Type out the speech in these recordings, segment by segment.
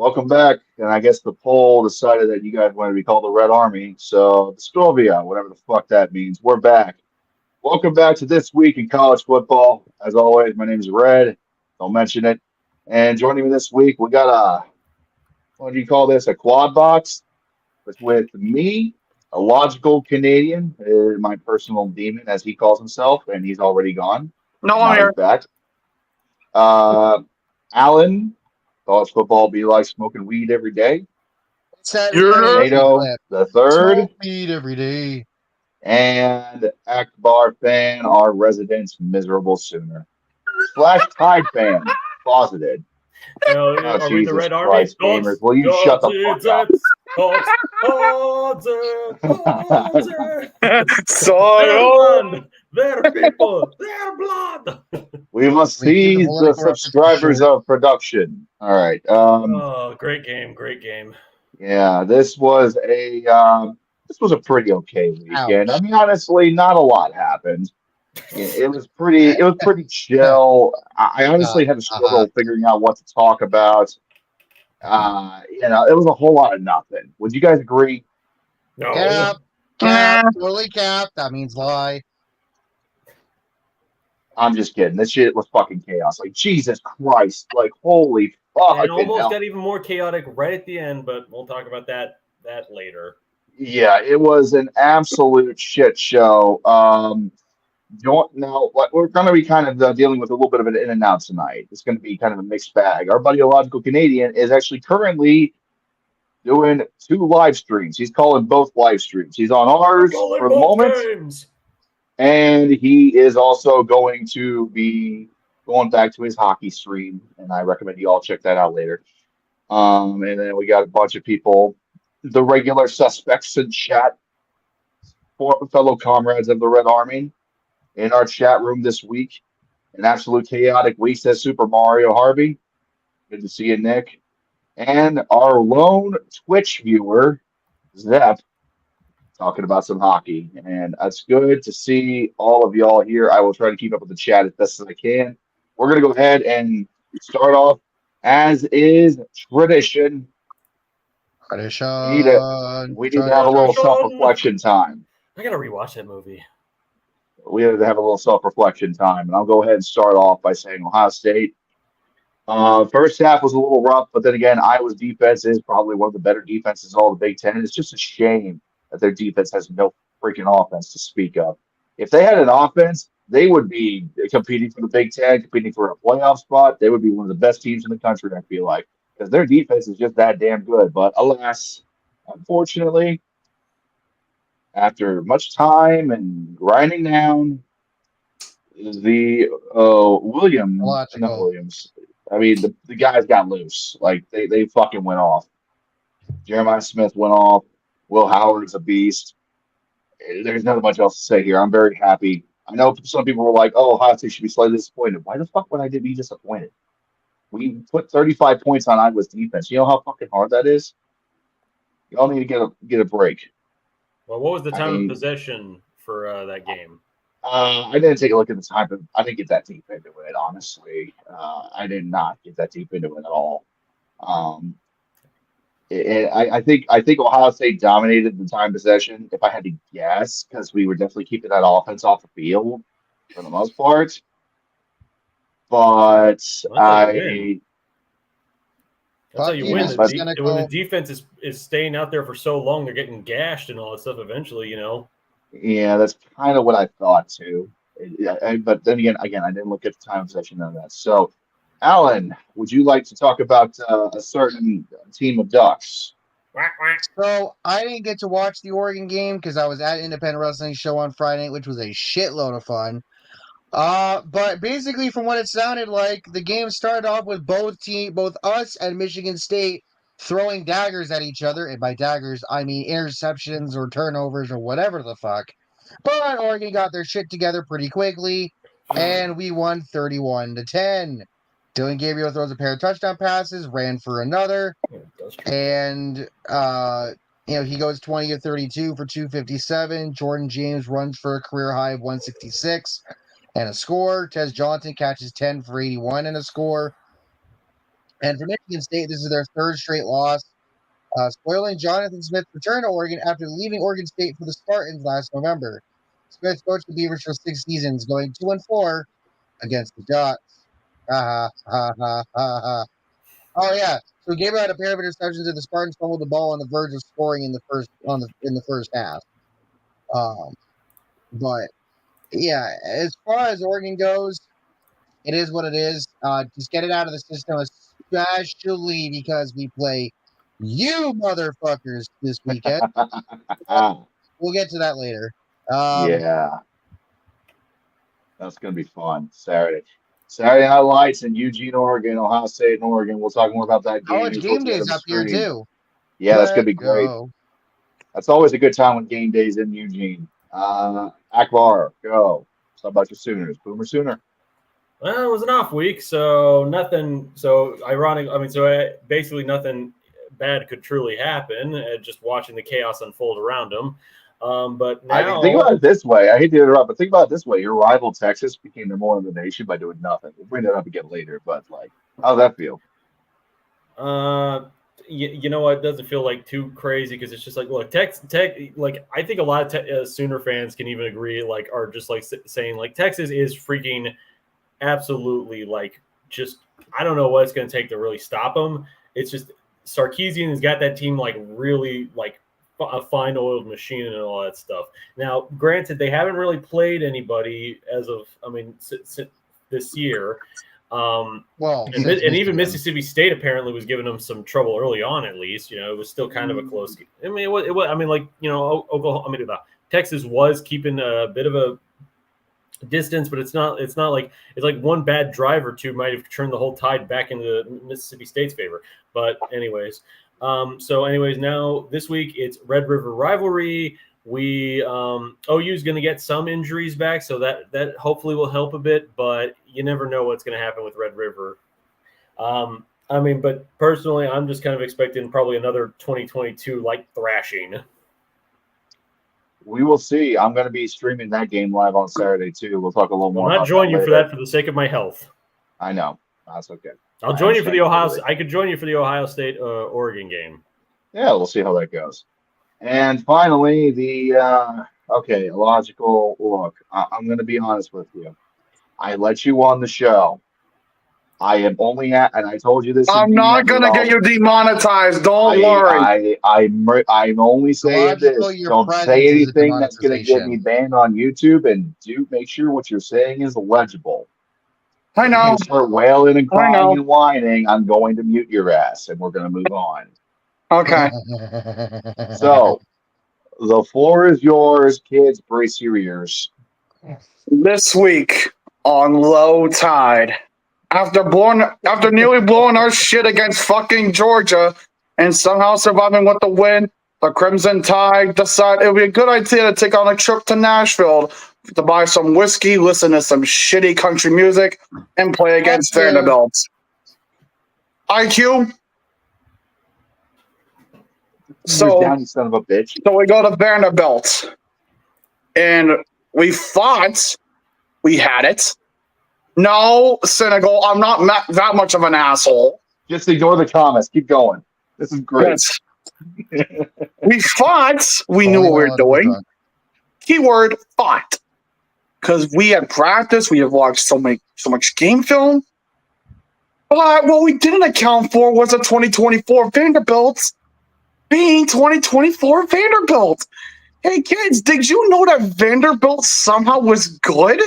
Welcome back. And I guess the poll decided that you guys wanted to be called the Red Army. So, the Strovia, whatever the fuck that means, we're back. Welcome back to This Week in College Football. As always, my name is Red. Don't mention it. And joining me this week, we got what do you call this? A quad box with me, a logical Canadian, my personal demon, as he calls himself, and he's already gone. No, I'm Now he's here. back. Uh, Alan, college football be like smoking weed every day. You're NATO the third, Smoke weed every day. and Akbar fan, our resident miserable Sooner slash Tide fan, closeted. Oh, are we the Jesus Red Army? Christ, gamers, will you shut the fuck up? Zion! Their people, their blood. We must We keep the seize the political references subscribers short. of production. All right. Oh, great game, great game. Yeah, this was a pretty okay weekend. Ouch. I mean, honestly, not a lot happened. It was pretty chill. I honestly had to struggle figuring out what to talk about. It was a whole lot of nothing. Would you guys agree? No. Cap, totally cap. That means lie. I'm just kidding. This shit was fucking chaos. Like Jesus Christ. Like holy fuck. And almost got even more chaotic right at the end, but we'll talk about that later. Yeah, it was an absolute shit show. Don't know. We're going to be kind of dealing with a little bit of an in and out tonight. It's going to be kind of a mixed bag. Our buddy, Illogical Canadian, is actually currently doing two live streams. He's calling both live streams. He's on ours for the moment, games. and he is also going to be going back to his hockey stream. And I recommend you all check that out later. And then we got a bunch of people, the regular suspects in chat, fellow comrades of the Red Army, in our chat room this week. An absolute chaotic week, says Super Mario Harvey. Good to see you, Nick. And our lone Twitch viewer, Zep, talking about some hockey. And it's good to see all of y'all here. I will try to keep up with the chat as best as I can. We're going to go ahead and start off, as is tradition. We need to have a little self-reflection time. I got to rewatch that movie. We have to have a little self-reflection time, and I'll go ahead and start off by saying Ohio State. First half was a little rough, but then again, Iowa's defense is probably one of the better defenses in all the Big Ten. And it's just a shame that their defense has no freaking offense to speak of. If they had an offense, they would be competing for the Big Ten, competing for a playoff spot. They would be one of the best teams in the country, I feel like, because their defense is just that damn good. But alas, unfortunately, after much time and grinding down, the Williams. I mean, the guys got loose. Like they fucking went off. Jeremiah Smith went off. Will Howard's a beast. There's not much else to say here. I'm very happy. I know some people were like, "Oh, Ohio State should be slightly disappointed." Why the fuck would I be disappointed? We put 35 points on Iowa's defense. You know how fucking hard that is. Y'all need to get a break. Well, what was the time of possession for that game? I didn't take a look at the time, but I didn't get that deep into it, honestly. I did not get that deep into it at all. I think Ohio State dominated the time possession, if I had to guess, because we were definitely keeping that offense off the field for the most part. But That's how you win. When the defense is staying out there for so long, they're getting gashed and all that stuff eventually, Yeah, that's kind of what I thought too. But then again, I didn't look at the time possession, none of that. So, Alan, would you like to talk about a certain team of Ducks? So I didn't get to watch the Oregon game because I was at Independent Wrestling Show on Friday, which was a shitload of fun. But basically, from what it sounded like, the game started off with both us and Michigan State throwing daggers at each other. And by daggers, I mean interceptions or turnovers or whatever the fuck. But Oregon got their shit together pretty quickly, and we won 31-10. Dylan Gabriel throws a pair of touchdown passes, ran for another, and he goes 20 of 32 for 257. Jordan James runs for a career high of 166 and a score. Tez Johnson catches 10 for 81 and a score. And for Michigan State, this is their third straight loss, spoiling Jonathan Smith's return to Oregon after leaving Oregon State for the Spartans last November. Smith coached the Beavers for 6 seasons, going 2-4 against the Ducks. Ha ha ha ha ha. Oh yeah, so Gabriel had a pair of interceptions, and the Spartans fumbled the ball on the verge of scoring in the first half. But yeah, as far as Oregon goes, it is what it is. Just get it out of the system, especially because we play you motherfuckers this weekend. We'll get to that later. Yeah. That's going to be fun. Saturday Night Lights in Eugene, Oregon, Ohio State and Oregon. We'll talk more about that game. College game days up here too. Yeah, that's going to be Let's great. go. That's always a good time when game days in Eugene. Akbar, go. Talk about your Sooners. Boomer Sooner. Well, it was an off week, so nothing. So ironic. I mean, basically nothing bad could truly happen. Just watching the chaos unfold around them. But now, I mean, think about it this way. I hate to interrupt, but think about it this way. Your rival Texas became number one in the nation by doing nothing. We'll bring that up again later, but like, how's that feel? you know what? It doesn't feel like too crazy because it's just like, look, Tech. Like, I think a lot of Sooner fans can even agree. Like, are just like saying like Texas is freaking absolutely like just. I don't know what it's going to take to really stop them. It's just Sarkisian has got that team like really like a fine oiled machine and all that stuff. Now, granted, they haven't really played anybody as of, since this year. And even Mississippi State apparently was giving them some trouble early on. At least, it was still kind of a close game. I mean, it was. I mean, like Oklahoma. Texas was keeping a bit of a distance, but it's not like it's like one bad drive or two might have turned the whole tide back into Mississippi State's favor. But anyways. Now this week it's Red River rivalry. We OU's going to get some injuries back, so that hopefully will help a bit. But you never know what's going to happen with Red River. But personally, I'm just kind of expecting probably another 2022 like thrashing. We will see. I'm going to be streaming that game live on Saturday too. We'll talk a little more. I'm not joining you for that for the sake of my health. I know. That's okay. I'll join you for the Ohio. I could join you for the Ohio State Oregon game. Yeah, we'll see how that goes. And finally, a logical look. I'm going to be honest with you. I let you on the show. I am only and I told you this. I'm not going to get you demonetized. Don't worry. I'm only saying this. Don't say anything that's going to get me banned on YouTube, and do make sure what you're saying is legible. I know. If you start wailing and crying and whining, I'm going to mute your ass, and we're going to move on. Okay. So, the floor is yours, kids. Brace your ears. This week on Low Tide, after nearly blowing our shit against fucking Georgia and somehow surviving with the win, the Crimson Tide decided it would be a good idea to take on a trip to Nashville to buy some whiskey, listen to some shitty country music, and play against Vanderbilt. IQ. So, down, you son of a bitch. So we go to Vanderbilt, and we thought we had it. No, Senegal, I'm not that much of an asshole. Just ignore the comments. Keep going. This is great. Yes. We thought we knew what we were doing. Keyword thought. Because we had practice, we have watched so much game film. But what we didn't account for was a 2024 Vanderbilt being 2024 Vanderbilt. Hey kids, did you know that Vanderbilt somehow was good?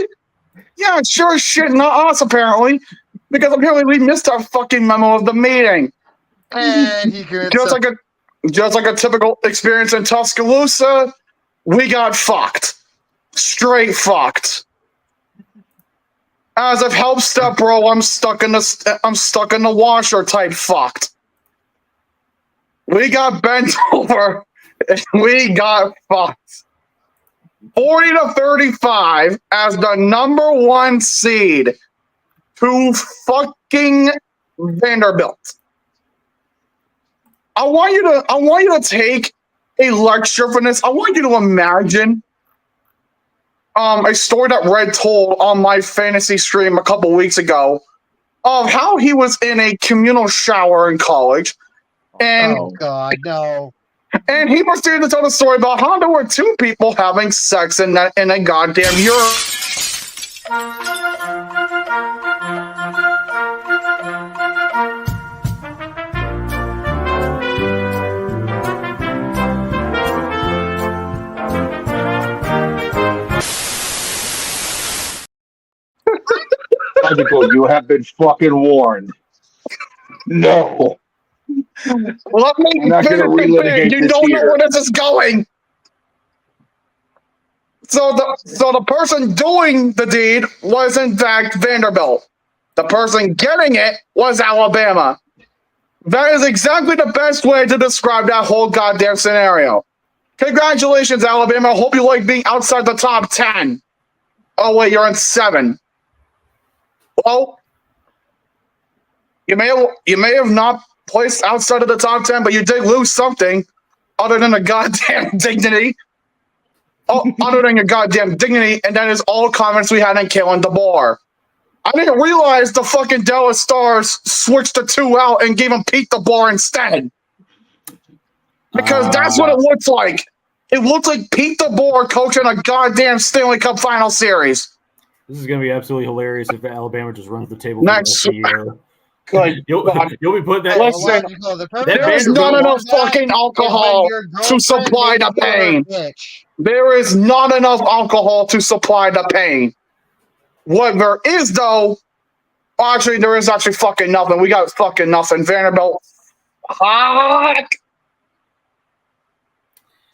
Yeah, sure as shit, not us apparently. Because apparently we missed our fucking memo of the meeting. And he could just like a typical experience in Tuscaloosa, we got fucked. Straight fucked. As if help step bro, I'm stuck in the washer type fucked. We got bent over and we got fucked. 40-35 as the number 1 seed to fucking Vanderbilt. I want you to take a lecture from this. I want you to imagine a story that Red told on my fantasy stream a couple weeks ago of how he was in a communal shower in college, and Oh God, no! and he proceeded to tell the story about how there were two people having sex in a goddamn urinal. Logical, you have been fucking warned. No. Let me I'm not gonna finish the thing. relitigate You this don't know here. where this is going. So the person doing the deed was in fact Vanderbilt. The person getting it was Alabama. That is exactly the best way to describe that whole goddamn scenario. Congratulations, Alabama. I hope you like being outside the top 10. Oh wait, you're in 7. Well, you may have not placed outside of the top 10, but you did lose something other than a goddamn dignity. Oh, other than your goddamn dignity, and that is all comments we had on Kalen DeBoer. I didn't realize the fucking Dallas Stars switched the 2 out and gave him Pete DeBoer instead. Because that's what it looks like. It looks like Pete DeBoer coaching a goddamn Stanley Cup final series. This is going to be absolutely hilarious if Alabama just runs the table Next. for the rest of the year. Good You'll be putting that. Listen, there's not enough fucking alcohol to supply the pain. There is not enough alcohol to supply the pain. What there is, though, actually, there is actually fucking nothing. We got fucking nothing. Vanderbilt. Fuck.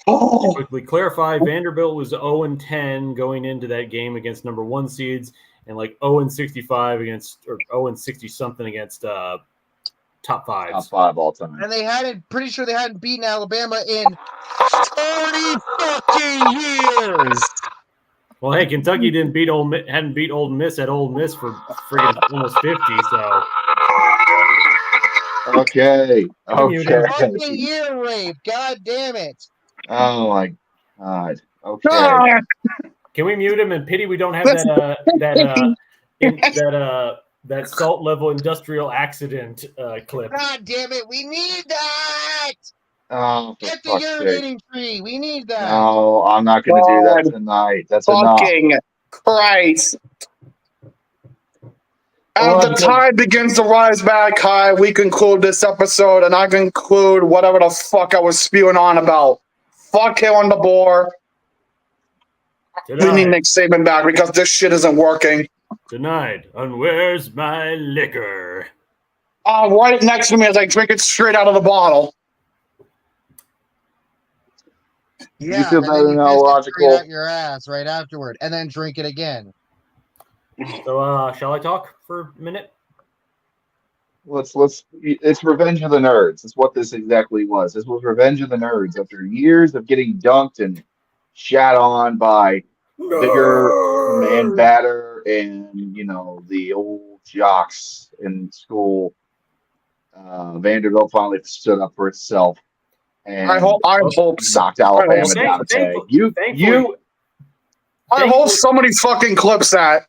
Oh. Quickly clarify, Vanderbilt was 0-10 going into that game against number 1 seeds, and like 0-65 against, or 0-60 something against top 5s. Top 5 all time. And they hadn't, pretty sure they hadn't beaten Alabama in 30 fucking years. Well, hey, Kentucky hadn't beat Old Miss at Old Miss for friggin' almost 50. So Okay. Fucking year rape. God damn it. Oh my God. Okay. Can we mute him? And pity we don't have that salt level industrial accident clip. God damn it. We need that. Oh, Get the urinating tree. We need that. No, I'm not going to do that tonight. That's fucking enough. Christ. As the tide begins to rise back high, we conclude this episode, and I conclude whatever the fuck I was spewing on about. Fuck Kalen DeBoer. We need Nick Saban back because this shit isn't working. Tonight on Where's My Liquor? Right next to me as I drink it straight out of the bottle. Yeah, you feel better now, Logical. Out your ass right afterward, and then drink it again. So, shall I talk for a minute? Let's. It's Revenge of the Nerds. That's what this exactly was. This was Revenge of the Nerds after years of getting dunked and shat on by bigger man batter and the old jocks in school. Vanderbilt finally stood up for itself. And I hope knocked Alabama down. I hope somebody fucking clips that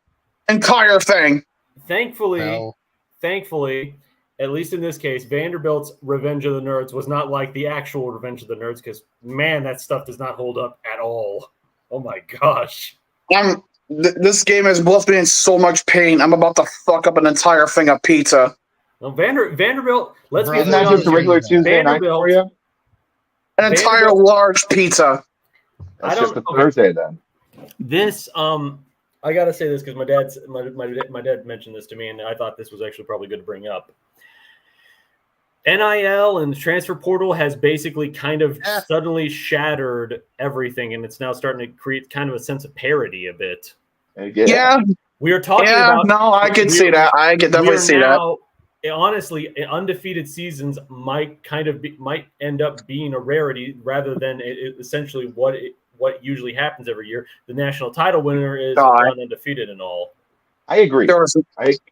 entire thing. Thankfully, at least in this case, Vanderbilt's Revenge of the Nerds was not like the actual Revenge of the Nerds because, man, that stuff does not hold up at all. Oh, my gosh. This game has left me in so much pain. I'm about to fuck up an entire thing of pizza. Well, Vanderbilt, let's be Isn't that just a regular Tuesday night for you? An entire large pizza. That's just a Thursday then. This, I gotta say this because my dad mentioned this to me, and I thought this was actually probably good to bring up. NIL and the transfer portal has basically kind of suddenly shattered everything, and it's now starting to create kind of a sense of parody a bit. Yeah. We are talking about. No, I can see that. I can definitely see that. Honestly, undefeated seasons might end up being a rarity rather than essentially what usually happens every year. The national title winner is undefeated and all. I agree.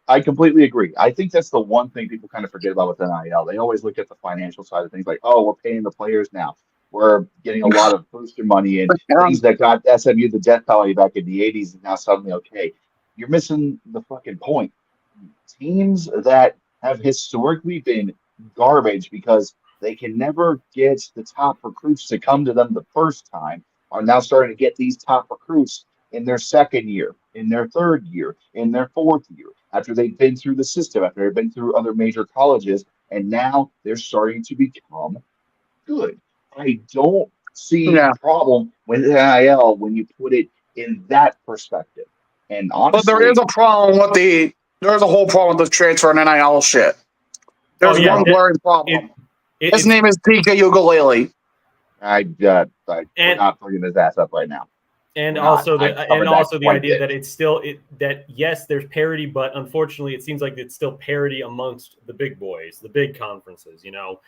I completely agree. I think that's the one thing people kind of forget about with NIL. They always look at the financial side of things like, oh, we're paying the players now. We're getting a lot of booster money and things that got SMU the death penalty back in the 80s is now suddenly okay. You're missing the fucking point. teams that have historically been garbage because they can never get the top recruits to come to them the first time are now starting to get these top recruits in their second year, in their third year, in their fourth year, after they've been through the system, after they've been through other major colleges, and now they're starting to become good. I don't see Yeah. the problem with NIL when you put it in that perspective. And But there honestly, is a problem with there's a whole problem with the transfer and NIL shit. There's Oh, yeah, one glaring problem. His it's- name is DK Ukulele. we're And- not bringing his ass up right now. And We're also not. I've the covered that quite a idea bit. that it's still that yes, there's parity, but unfortunately, it seems like it's still parity amongst the big boys, the big conferences. You know,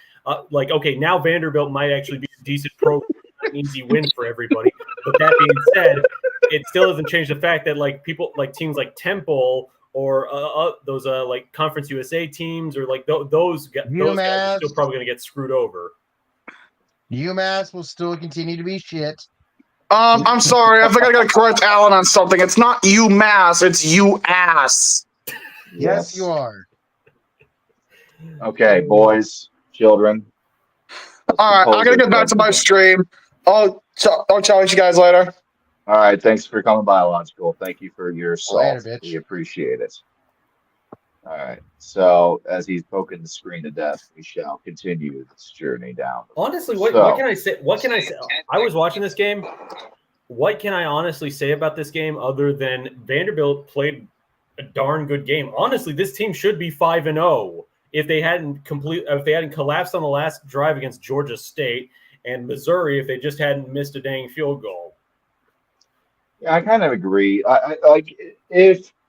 like okay, now Vanderbilt might actually be a decent program, an easy win for everybody. But that being said, it still doesn't change the fact that like people like teams like Temple or those like Conference USA teams or like those guys are still probably going to get screwed over. UMass will still continue to be shit. I'm sorry. I think I got to correct Alan on something. It's not UMass. It's UAss. Yes, you are. Okay, boys, children. All right, I'm gonna get back to my stream. I'll challenge you guys later. All right, thanks for coming by, Logical. Thank you for your salt. Later, bitch. We appreciate it. All right, so as he's poking the screen to death, we shall continue this journey down. Honestly, what can I say? What can I say? I was watching this game. What can I honestly say about this game other than Vanderbilt played a darn good game? Honestly, this team should be 5-0 if they hadn't collapsed on the last drive against Georgia State and Missouri if they just hadn't missed a dang field goal. Yeah, I kind of agree. I like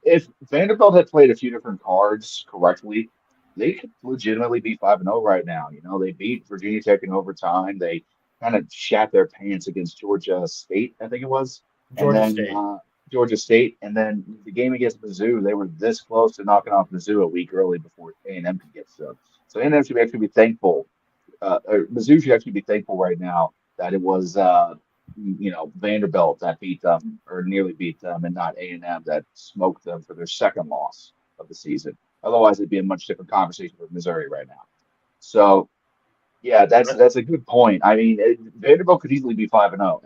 if Vanderbilt had played a few different cards correctly, they could legitimately be 5-0 right now. You know, they beat Virginia Tech in overtime. They kind of shat their pants against Georgia State, I think it was. Georgia State, and then the game against Mizzou, they were this close to knocking off Mizzou a week early before A&M could get so. So A&M should actually be thankful. Or Mizzou should actually be thankful right now that it was Vanderbilt that beat them or nearly beat them, and not A&M that smoked them for their second loss of the season. Otherwise, it'd be a much different conversation with Missouri right now. So, yeah, that's a good point. I mean, Vanderbilt could easily be 5-0,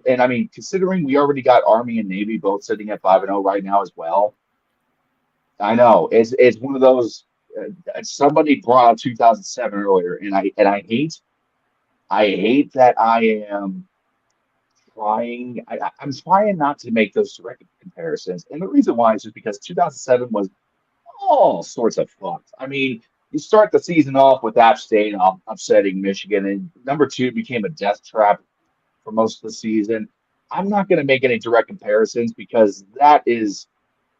and I mean, considering we already got Army and Navy both sitting at 5-0 right now as well. I know it's one of those. Somebody brought up 2007 earlier, and I hate that I am trying. I'm trying not to make those direct comparisons, and the reason why is just because 2007 was all sorts of fucked. I mean, you start the season off with App State upsetting Michigan, and number 2 became a death trap for most of the season. I'm not going to make any direct comparisons because that is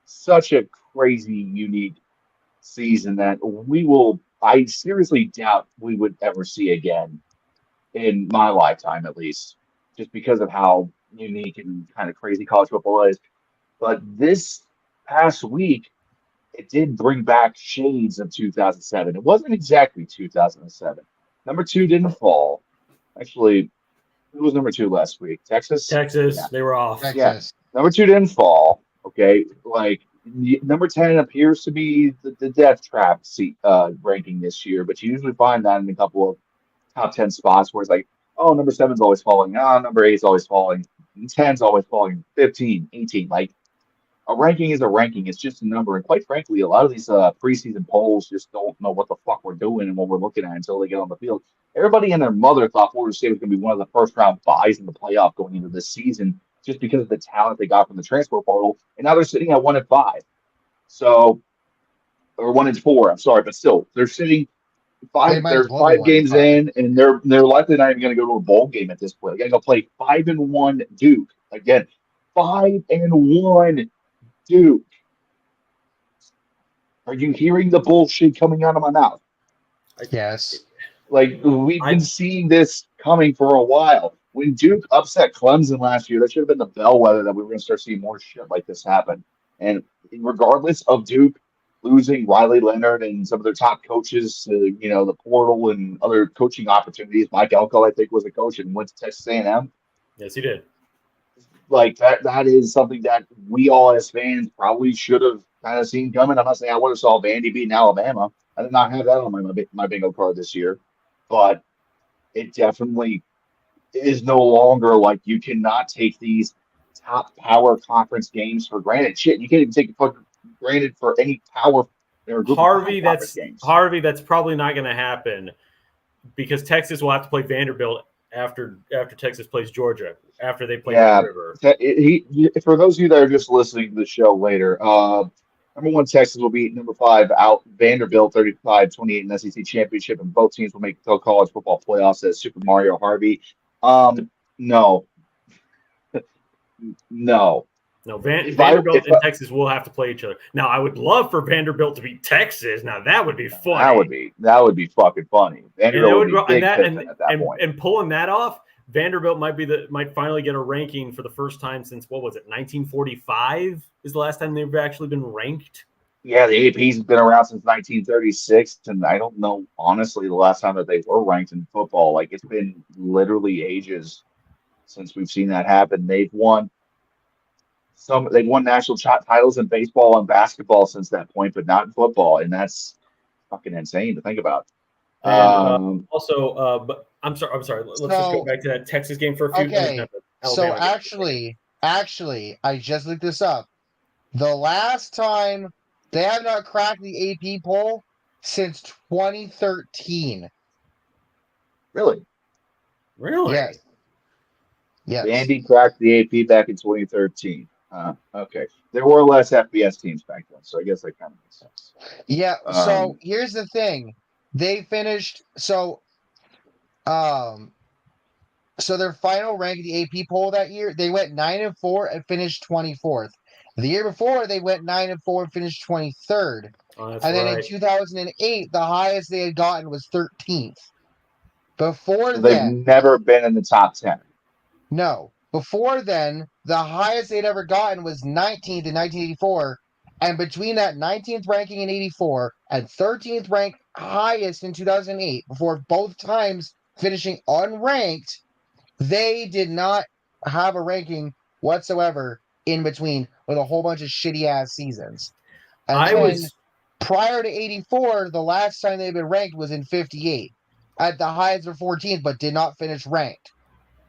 such a crazy, unique season that I seriously doubt we would ever see again in my lifetime, at least, just because of how unique and kind of crazy college football is. But this past week, it did bring back shades of 2007. It wasn't exactly 2007. Number 2 didn't fall. Actually, who was number 2 last week? Texas? Yeah. They were off. Texas. Yeah. Number 2 didn't fall. Okay. Like, number 10 appears to be the death trap ranking this year, but you usually find that in a couple of top 10 spots where it's like, oh, number 7's always falling. Number 8's always falling. 10's always falling. 15, 18. Like, a ranking is a ranking. It's just a number. And quite frankly, a lot of these preseason polls just don't know what the fuck we're doing and what we're looking at until they get on the field. Everybody and their mother thought Florida State was going to be one of the first-round buys in the playoff going into this season just because of the talent they got from the transfer portal. And now they're sitting at 1-5. So, or 1-4, I'm sorry. But still, they're sitting they're 5 games in, and they're likely not even going to go to a bowl game at this point. They're going to play 5-1 Duke. Again, 5-1 Duke. Are you hearing the bullshit coming out of my mouth? Yes. Like, we've been seeing this coming for a while. When Duke upset Clemson last year, that should have been the bellwether that we were going to start seeing more shit like this happen. And regardless of Duke losing Riley Leonard and some of their top coaches to, the portal and other coaching opportunities, Mike Elko, I think, was a coach and went to Texas A&M. Yes, he did. like that is something that we all as fans probably should have kind of seen coming. I'm not saying I would have saw Vandy beating Alabama. I did not have that on my bingo card this year, but it definitely is no longer like you cannot take these top power conference games for granted. Shit, you can't even take it for granted for any power or group Harvey, of conference games. That's probably not going to happen because Texas will have to play Vanderbilt after Texas plays Georgia after they play Red River. For those of you that are just listening to the show later, number 1 Texas will beat number 5 out Vanderbilt 35-28 in the SEC championship, and both teams will make the college football playoffs. As Super Mario Harvey. No. No, Vanderbilt and Texas will have to play each other. Now, I would love for Vanderbilt to beat Texas. Now, that would be funny. That would be fucking funny. Vanderbilt would be big at that point. And pulling that off, Vanderbilt might finally get a ranking for the first time since, what was it, 1945 is the last time they've actually been ranked. Yeah, the AP's been around since 1936, and I don't know, honestly, the last time that they were ranked in football. Like, it's been literally ages since we've seen that happen. They've won national titles in baseball and basketball since that point, but not in football, and that's fucking insane to think about. And but I'm sorry. Let's just go back to that Texas game for a few minutes. So actually, I just looked this up. The last time they have not cracked the AP poll since 2013. Really? Yes. Vandy cracked the AP back in 2013. Okay. There were less FBS teams back then, so I guess that kind of makes sense. Yeah, so here's the thing. They finished so their final rank in the AP poll that year, they went 9-4 and finished 24th. The year before, they went 9-4 and finished 23rd. And then in 2008, the highest they had gotten was 13th. They've never been in the top 10. No. Before then, the highest they'd ever gotten was 19th in 1984. And between that 19th ranking in 84 and 13th rank highest in 2008, before both times finishing unranked, they did not have a ranking whatsoever in between with a whole bunch of shitty-ass seasons. And prior to 84, the last time they'd been ranked was in 58. At the highest of 14th, but did not finish ranked.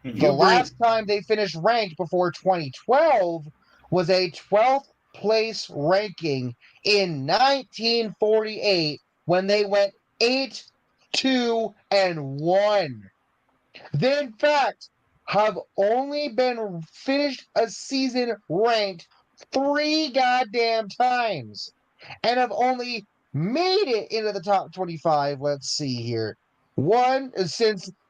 The last time they finished ranked before 2012 was a 12th place ranking in 1948 when they went 8-2-1. They, in fact, have only been finished a season ranked 3 goddamn times and have only made it into the top 25. Let's see here.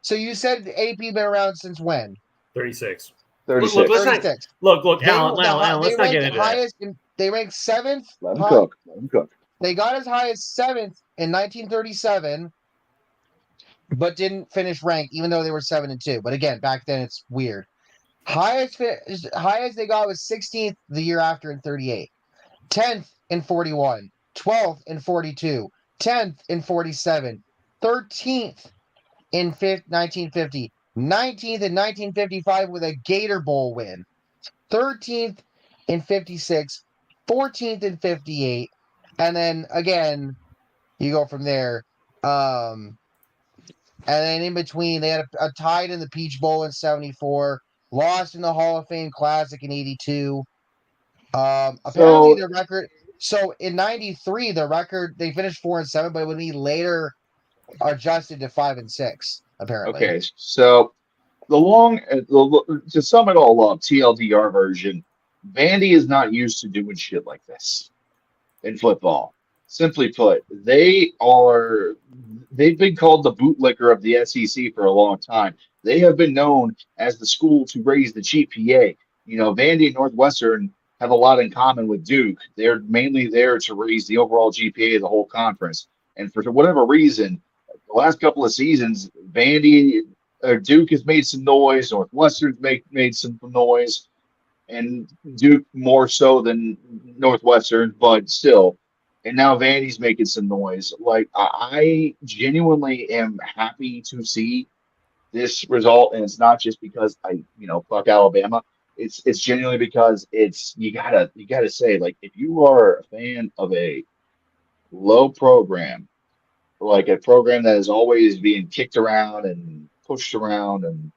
So you said the AP been around since when? 36. Look, Alan, let's not get into that. They ranked 7th. Let him cook. They got as high as 7th in 1937, but didn't finish ranked, even though they were 7-2. But again, back then it's weird. Highest they got was 16th the year after in 38, 10th in 41, 12th in 42, 10th in 47, 13th in 1950, 19th in 1955 with a Gator Bowl win, 13th in 56, 14th in 58, and then again, you go from there. And then in between, they had a tied in the Peach Bowl in 74, lost in the Hall of Fame Classic in 82. Apparently, their record. So in 93, the record they finished 4-7, but it would be later adjusted to 5-6. Apparently. Okay, so to sum it all up, TLDR version, Vandy is not used to doing shit like this in football. Simply put, they've been called the bootlicker of the SEC for a long time. They have been known as the school to raise the GPA. Vandy and Northwestern have a lot in common with Duke. They're mainly there to raise the overall GPA of the whole conference. And for whatever reason, the last couple of seasons, Duke has made some noise, Northwestern's made some noise, and Duke more so than Northwestern, but still. And now Vandy's making some noise. Like, I genuinely am happy to see this result, and it's not just because fuck Alabama. It's genuinely because you gotta say, like, if you are a fan of a low program, like a program that is always being kicked around and pushed around and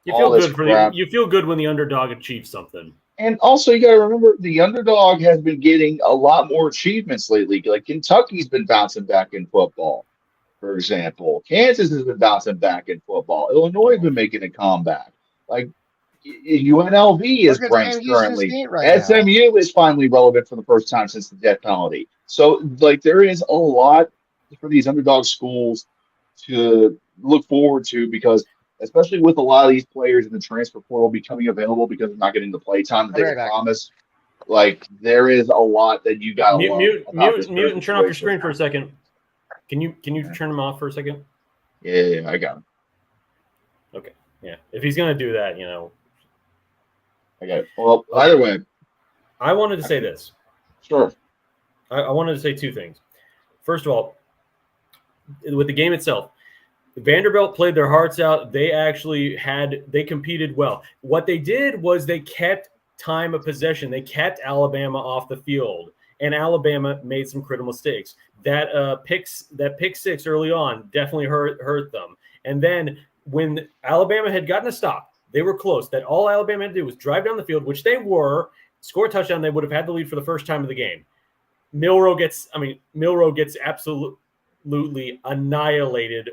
You all feel this good for the crap. you feel good when the underdog achieves something. And also, you got to remember the underdog has been getting a lot more achievements lately. Like Kentucky's been bouncing back in football, for example. Kansas has been bouncing back in football. Illinois has been making a comeback. Like UNLV is Look at ranked damn Houston currently. State right now. SMU is finally relevant for the first time since the death penalty. So, like, there is a lot for these underdog schools to look forward to because, especially with a lot of these players in the transfer portal becoming available because they're not getting the play time that I'll be they right were back. promised, like, there is a lot that you got to love about this Mute, and turn off your situation. screen for a second. Can you turn them off for a second? Yeah, I got him. Okay, yeah. If he's gonna do that, I got it. Well, either way, I wanted to say this. sure. I wanted to say two things. First of all, with the game itself, Vanderbilt played their hearts out. They competed well. What they did was they kept time of possession. They kept Alabama off the field, and Alabama made some critical mistakes. That pick six early on definitely hurt them. And then when Alabama had gotten a stop, they were close. That all Alabama had to do was drive down the field, which they were, score a touchdown. They would have had the lead for the first time of the game. Milroe gets absolutely annihilated.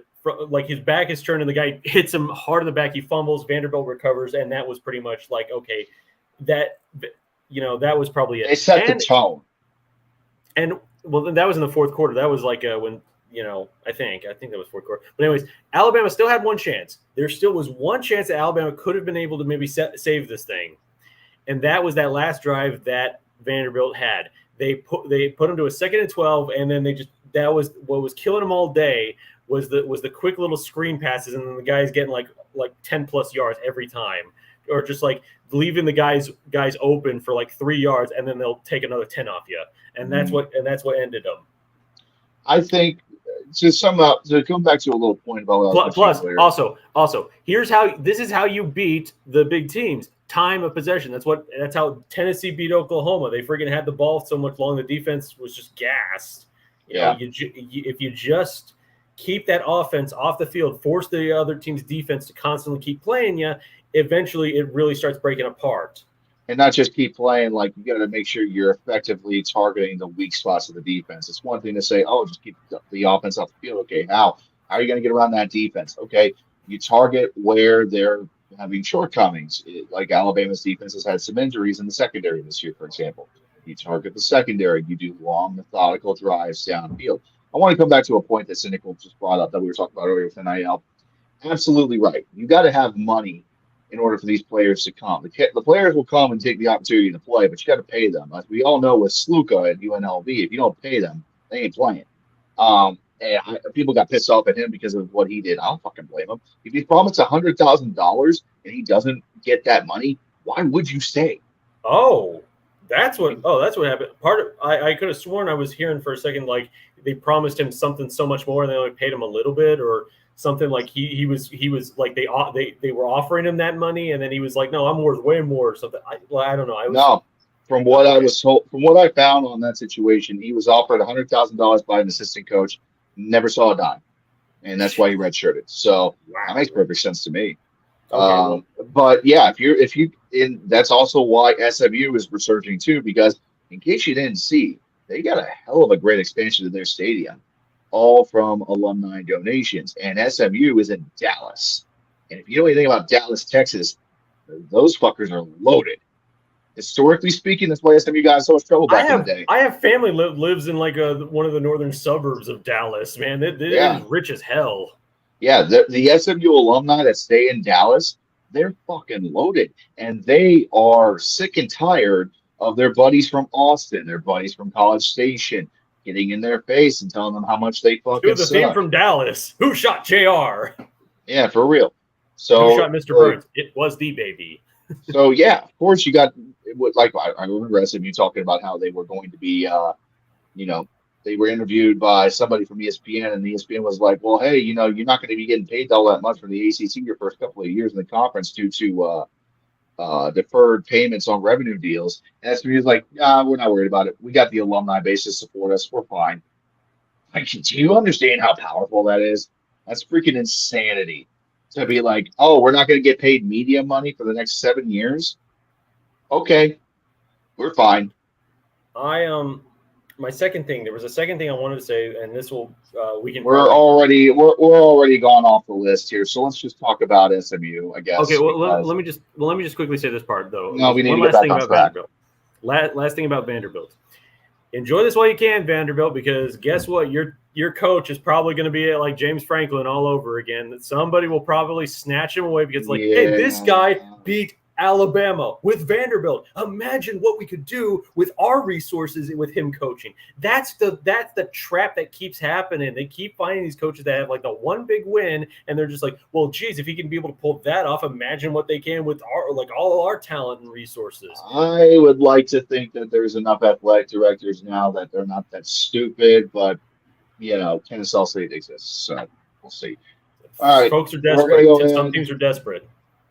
Like, his back is turned and the guy hits him hard in the back. He fumbles. Vanderbilt recovers, and that was pretty much like, okay, that was probably it. They set the tone. And well, that was in the fourth quarter. That was like when I think that was fourth quarter. But anyways, Alabama still had one chance. There still was one chance that Alabama could have been able to maybe save this thing, and that was that last drive that Vanderbilt had. They put them to a 2nd and 12, and then that was what was killing them all day was the quick little screen passes, and then the guys getting like 10 plus yards every time, or just like leaving the guys open for like 3 yards, and then they'll take another 10 off you, and that's what ended them. I think to sum up, to come back to a little point about what plus also this is how you beat the big teams. Time of possession. That's how Tennessee beat Oklahoma. They freaking had the ball so much long, the defense was just gassed. If you just keep that offense off the field, force the other team's defense to constantly keep playing you, eventually it really starts breaking apart. And not just keep playing, like, you got to make sure you're effectively targeting the weak spots of the defense. It's one thing to say, oh, just keep the offense off the field. Okay, how are you going to get around that defense? Okay, you target where they're having shortcomings. Like Alabama's defense has had some injuries in the secondary this year, for example. You target the secondary. You do long, methodical drives downfield. I want to come back to a point that Cynical just brought up that we were talking about earlier with NIL. Absolutely right. You got to have money in order for these players to come. The players will come and take the opportunity to play, but you got to pay them. Like we all know with Sluka at UNLV, if you don't pay them, they ain't playing. And people got pissed off at him because of what he did. I don't fucking blame him. If he's promised $100,000 and he doesn't get that money, why would you stay? That's what happened. I could have sworn I was hearing for a second like they promised him something so much more and they only paid him a little bit, or something like he was like they were offering him that money and then he was like, no, I'm worth way more or something. I don't know. From what I was told, from what I found on that situation, he was offered $100,000 by an assistant coach, never saw a dime, and that's why he redshirted. So that makes perfect sense to me. Okay, but yeah, that's also why SMU is resurging too, because in case you didn't see, they got a hell of a great expansion to their stadium, all from alumni donations. And SMU is in Dallas. And if you know anything about Dallas, Texas, those fuckers are loaded. Historically speaking, that's why SMU got in so much trouble back in the day. I have family lives in like one of the northern suburbs of Dallas, man. It is rich as hell. Yeah, the SMU alumni that stay in Dallas, they're fucking loaded. And they are sick and tired of their buddies from Austin, their buddies from College Station, getting in their face and telling them how much they fucking suck. Theme from Dallas. Who shot JR? Yeah, for real. So who shot Mr. Burns? It was the baby. So yeah, of course you got I remember SMU talking about how they were going to be, they were interviewed by somebody from ESPN, and ESPN was like, well, hey, you're not going to be getting paid all that much from the ACC your first couple of years in the conference due to deferred payments on revenue deals. And SMU is like, nah, we're not worried about it. We got the alumni base to support us. We're fine. Like, do you understand how powerful that is? That's freaking insanity. To be like, oh, we're not going to get paid media money for the next 7 years. Okay, we're fine. My second thing. There was a second thing I wanted to say, and this will we can. We're already gone off the list here, so let's just talk about SMU, I guess. Okay, well let me just quickly say this part though. No, we need one to get last back thing on about track. Vanderbilt. Last thing about Vanderbilt. Enjoy this while you can, Vanderbilt, because guess what? Your coach is probably going to be like James Franklin all over again. Somebody will probably snatch him away because, like, hey, this guy beat Alabama with Vanderbilt. Imagine what we could do with our resources with him coaching. That's the trap that keeps happening. They keep finding these coaches that have like the one big win, and they're just like, well, geez, if he can be able to pull that off, imagine what they can with all our talent and resources. I would like to think that there's enough athletic directors now that they're not that stupid, but Kennesaw State exists, so we'll see. All right, folks are desperate. Some teams are desperate.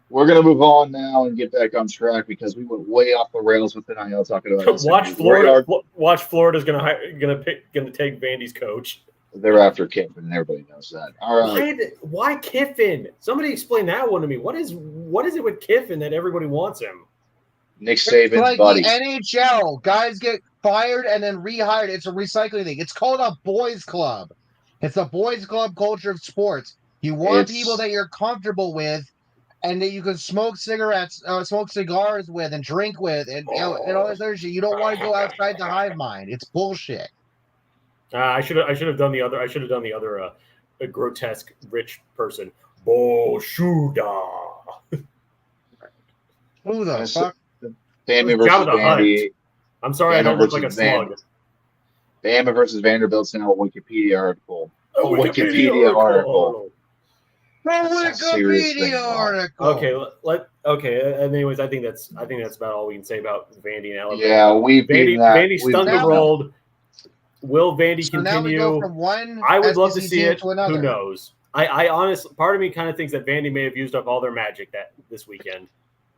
We're going to move on now and get back on track because we went way off the rails with NIL talking about Watch Florida. Watch Florida's going to take Vandy's coach. They're after Kiffin, and everybody knows that. All right. Why Kiffin? Somebody explain that one to me. What is it with Kiffin that everybody wants him? Nick Saban's like buddy. The NHL guys get fired and then rehired. It's a recycling thing. It's called a boys' club. It's a boys' club culture of sports. You want people that you're comfortable with, and that you can smoke cigarettes, smoke cigars with, and drink with, and all this other shit. You don't want to go outside the hive mind. It's bullshit. I should have done the other. I should have done the other grotesque rich person. Boshuda. Who the fuck? Bama versus Vandy. I'm sorry, I don't look like a slug. Bama versus Vanderbilt's now a Wikipedia article. A Wikipedia article. Okay. Anyways, I think that's about all we can say about Vandy and Alabama. Yeah, Vandy stunned the world. Will Vandy continue? Now we go from one I would love to SEC see it. to another. Who knows? I honestly, part of me kind of thinks that Vandy may have used up all their magic this weekend.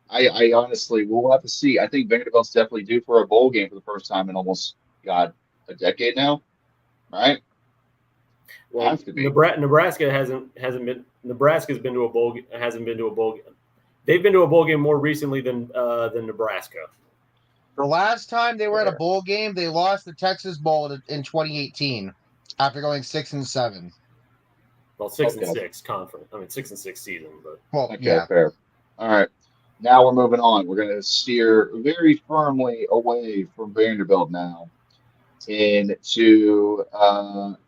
I honestly, we'll have to see. I think Vanderbilt's definitely due for a bowl game for the first time in almost a decade now, right? Well, Nebraska hasn't been. Nebraska's been to a bowl. Hasn't been to a bowl game. They've been to a bowl game more recently than Nebraska. The last time they were at a bowl game, they lost the Texas Bowl in 2018 after going 6-7. Well, 6-6 conference. I mean, 6-6 season, but fair. All right. Now we're moving on. We're going to steer very firmly away from Vanderbilt now into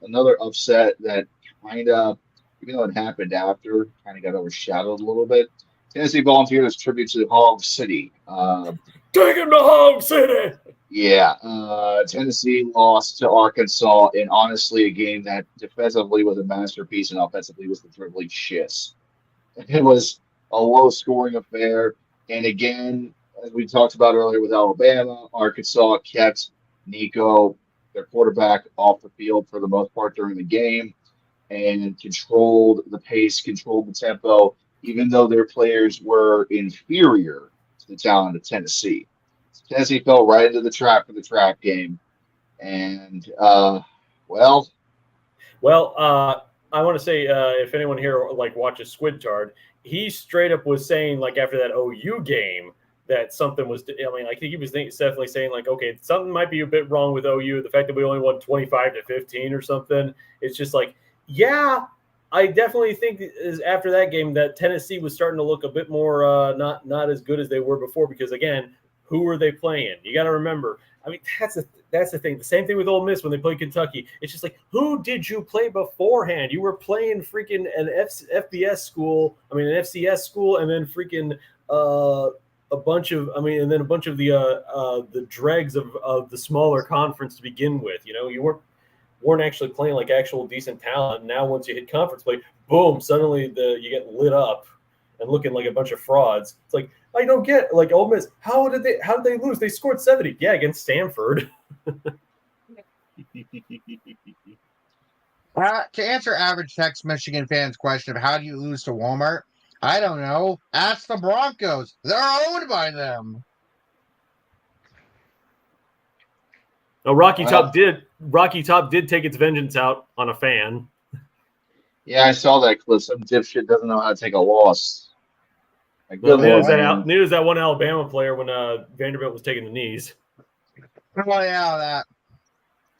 another upset that kind of, even though it happened after, kind of got overshadowed a little bit. Tennessee Volunteers tribute to Hog City. Take him to Hog City! Yeah. Tennessee lost to Arkansas in honestly a game that defensively was a masterpiece and offensively was the dribbling shiz. It was a low-scoring affair. And again, as we talked about earlier with Alabama, Arkansas kept Nico, their quarterback, off the field for the most part during the game and controlled the pace, controlled the tempo, even though their players were inferior to the talent of Tennessee. Tennessee fell right into the trap for the trap game. And, I want to say, if anyone here watches Squidtard, he straight up was saying after that OU game that something was. I mean, I think he was definitely saying okay, something might be a bit wrong with OU. The fact that we only won 25-15 or something. It's just yeah, I definitely think after that game that Tennessee was starting to look a bit more not as good as they were before because again, who were they playing? You got to remember. I mean, that's the thing. The same thing with Ole Miss when they played Kentucky. It's just who did you play beforehand? You were playing freaking an FBS school. I mean, an FCS school, and then freaking a bunch of the dregs of the smaller conference to begin with. You weren't actually playing actual decent talent. Now once you hit conference play, boom, suddenly you get lit up and looking like a bunch of frauds. It's I don't get Ole Miss. How did they lose? They scored 70. Yeah, against Stanford. To answer average Texas Michigan fans' question of how do you lose to Walmart, I don't know. Ask the Broncos. They're owned by them. No, Rocky Top did take its vengeance out on a fan. Yeah, I saw that clip. Some dipshit doesn't know how to take a loss. Like, Well, good Lord, man. news that one Alabama player when Vanderbilt was taking the knees. Oh yeah, that.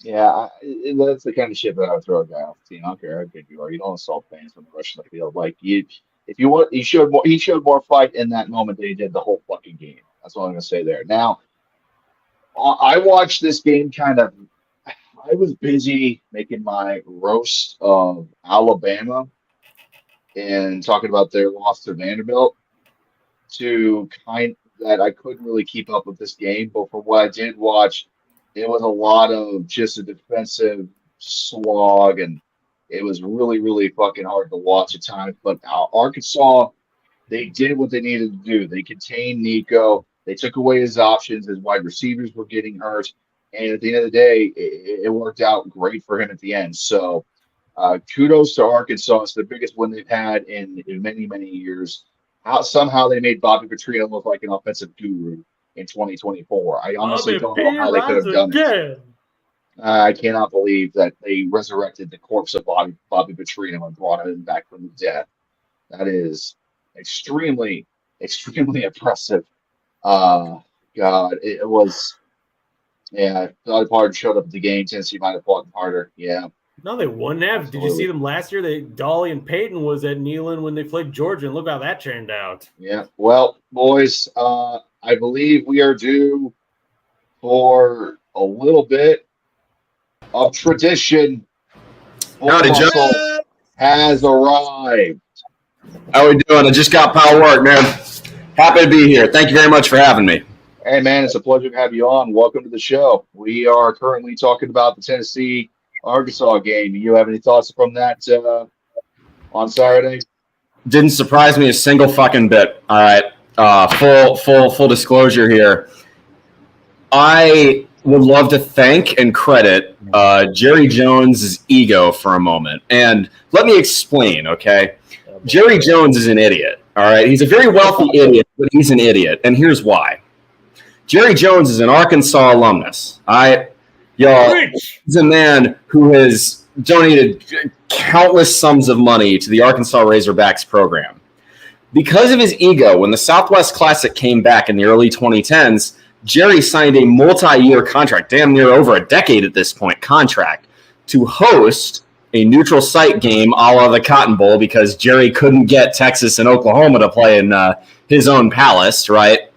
Yeah, that's the kind of shit that I would throw a guy off the team. I don't care how good you are. You don't assault fans from the rush of the field. Like if you want, he showed more fight in that moment than he did the whole fucking game. That's all I'm gonna say there. Now, I watched this game kind of. I was busy making my roast of Alabama and talking about their loss to Vanderbilt to kind that I couldn't really keep up with this game. But from what I did watch, it was a lot of just a defensive slog, and it was really, really fucking hard to watch at times. But Arkansas, they did what they needed to do. They contained Nico. They took away his options. His wide receivers were getting hurt. And at the end of the day, it worked out great for him at the end. So kudos to Arkansas. It's the biggest win they've had in many, many years. Somehow they made Bobby Petrino look like an offensive guru in 2024. I honestly don't know how they could have done it. I cannot believe that they resurrected the corpse of Bobby Petrino and brought him back from the dead. That is extremely, extremely impressive. God, it was. Yeah, I thought if Hard showed up at the game, Tennessee might have fought harder. Yeah. No, they wouldn't have. Did you see them last year? Dolly and Peyton was at Neyland when they played Georgia, and look how that turned out. Yeah. Well, boys, I believe we are due for a little bit of tradition. Howdy, Joe. Has arrived. How we doing? I just got power work, man. Happy to be here. Thank you very much for having me. Hey, man, it's a pleasure to have you on. Welcome to the show. We are currently talking about the Tennessee-Arkansas game. Do you have any thoughts from that on Saturday? Didn't surprise me a single fucking bit. All right. Full disclosure here. I would love to thank and credit Jerry Jones' ego for a moment. And let me explain, okay? Jerry Jones is an idiot, all right? He's a very wealthy idiot, but he's an idiot. And here's why. Jerry Jones is an Arkansas alumnus. He's a man who has donated countless sums of money to the Arkansas Razorbacks program. Because of his ego, when the Southwest Classic came back in the early 2010s, Jerry signed a multi-year contract, damn near over a decade at this point, contract, to host a neutral site game a la the Cotton Bowl because Jerry couldn't get Texas and Oklahoma to play in his own palace, right?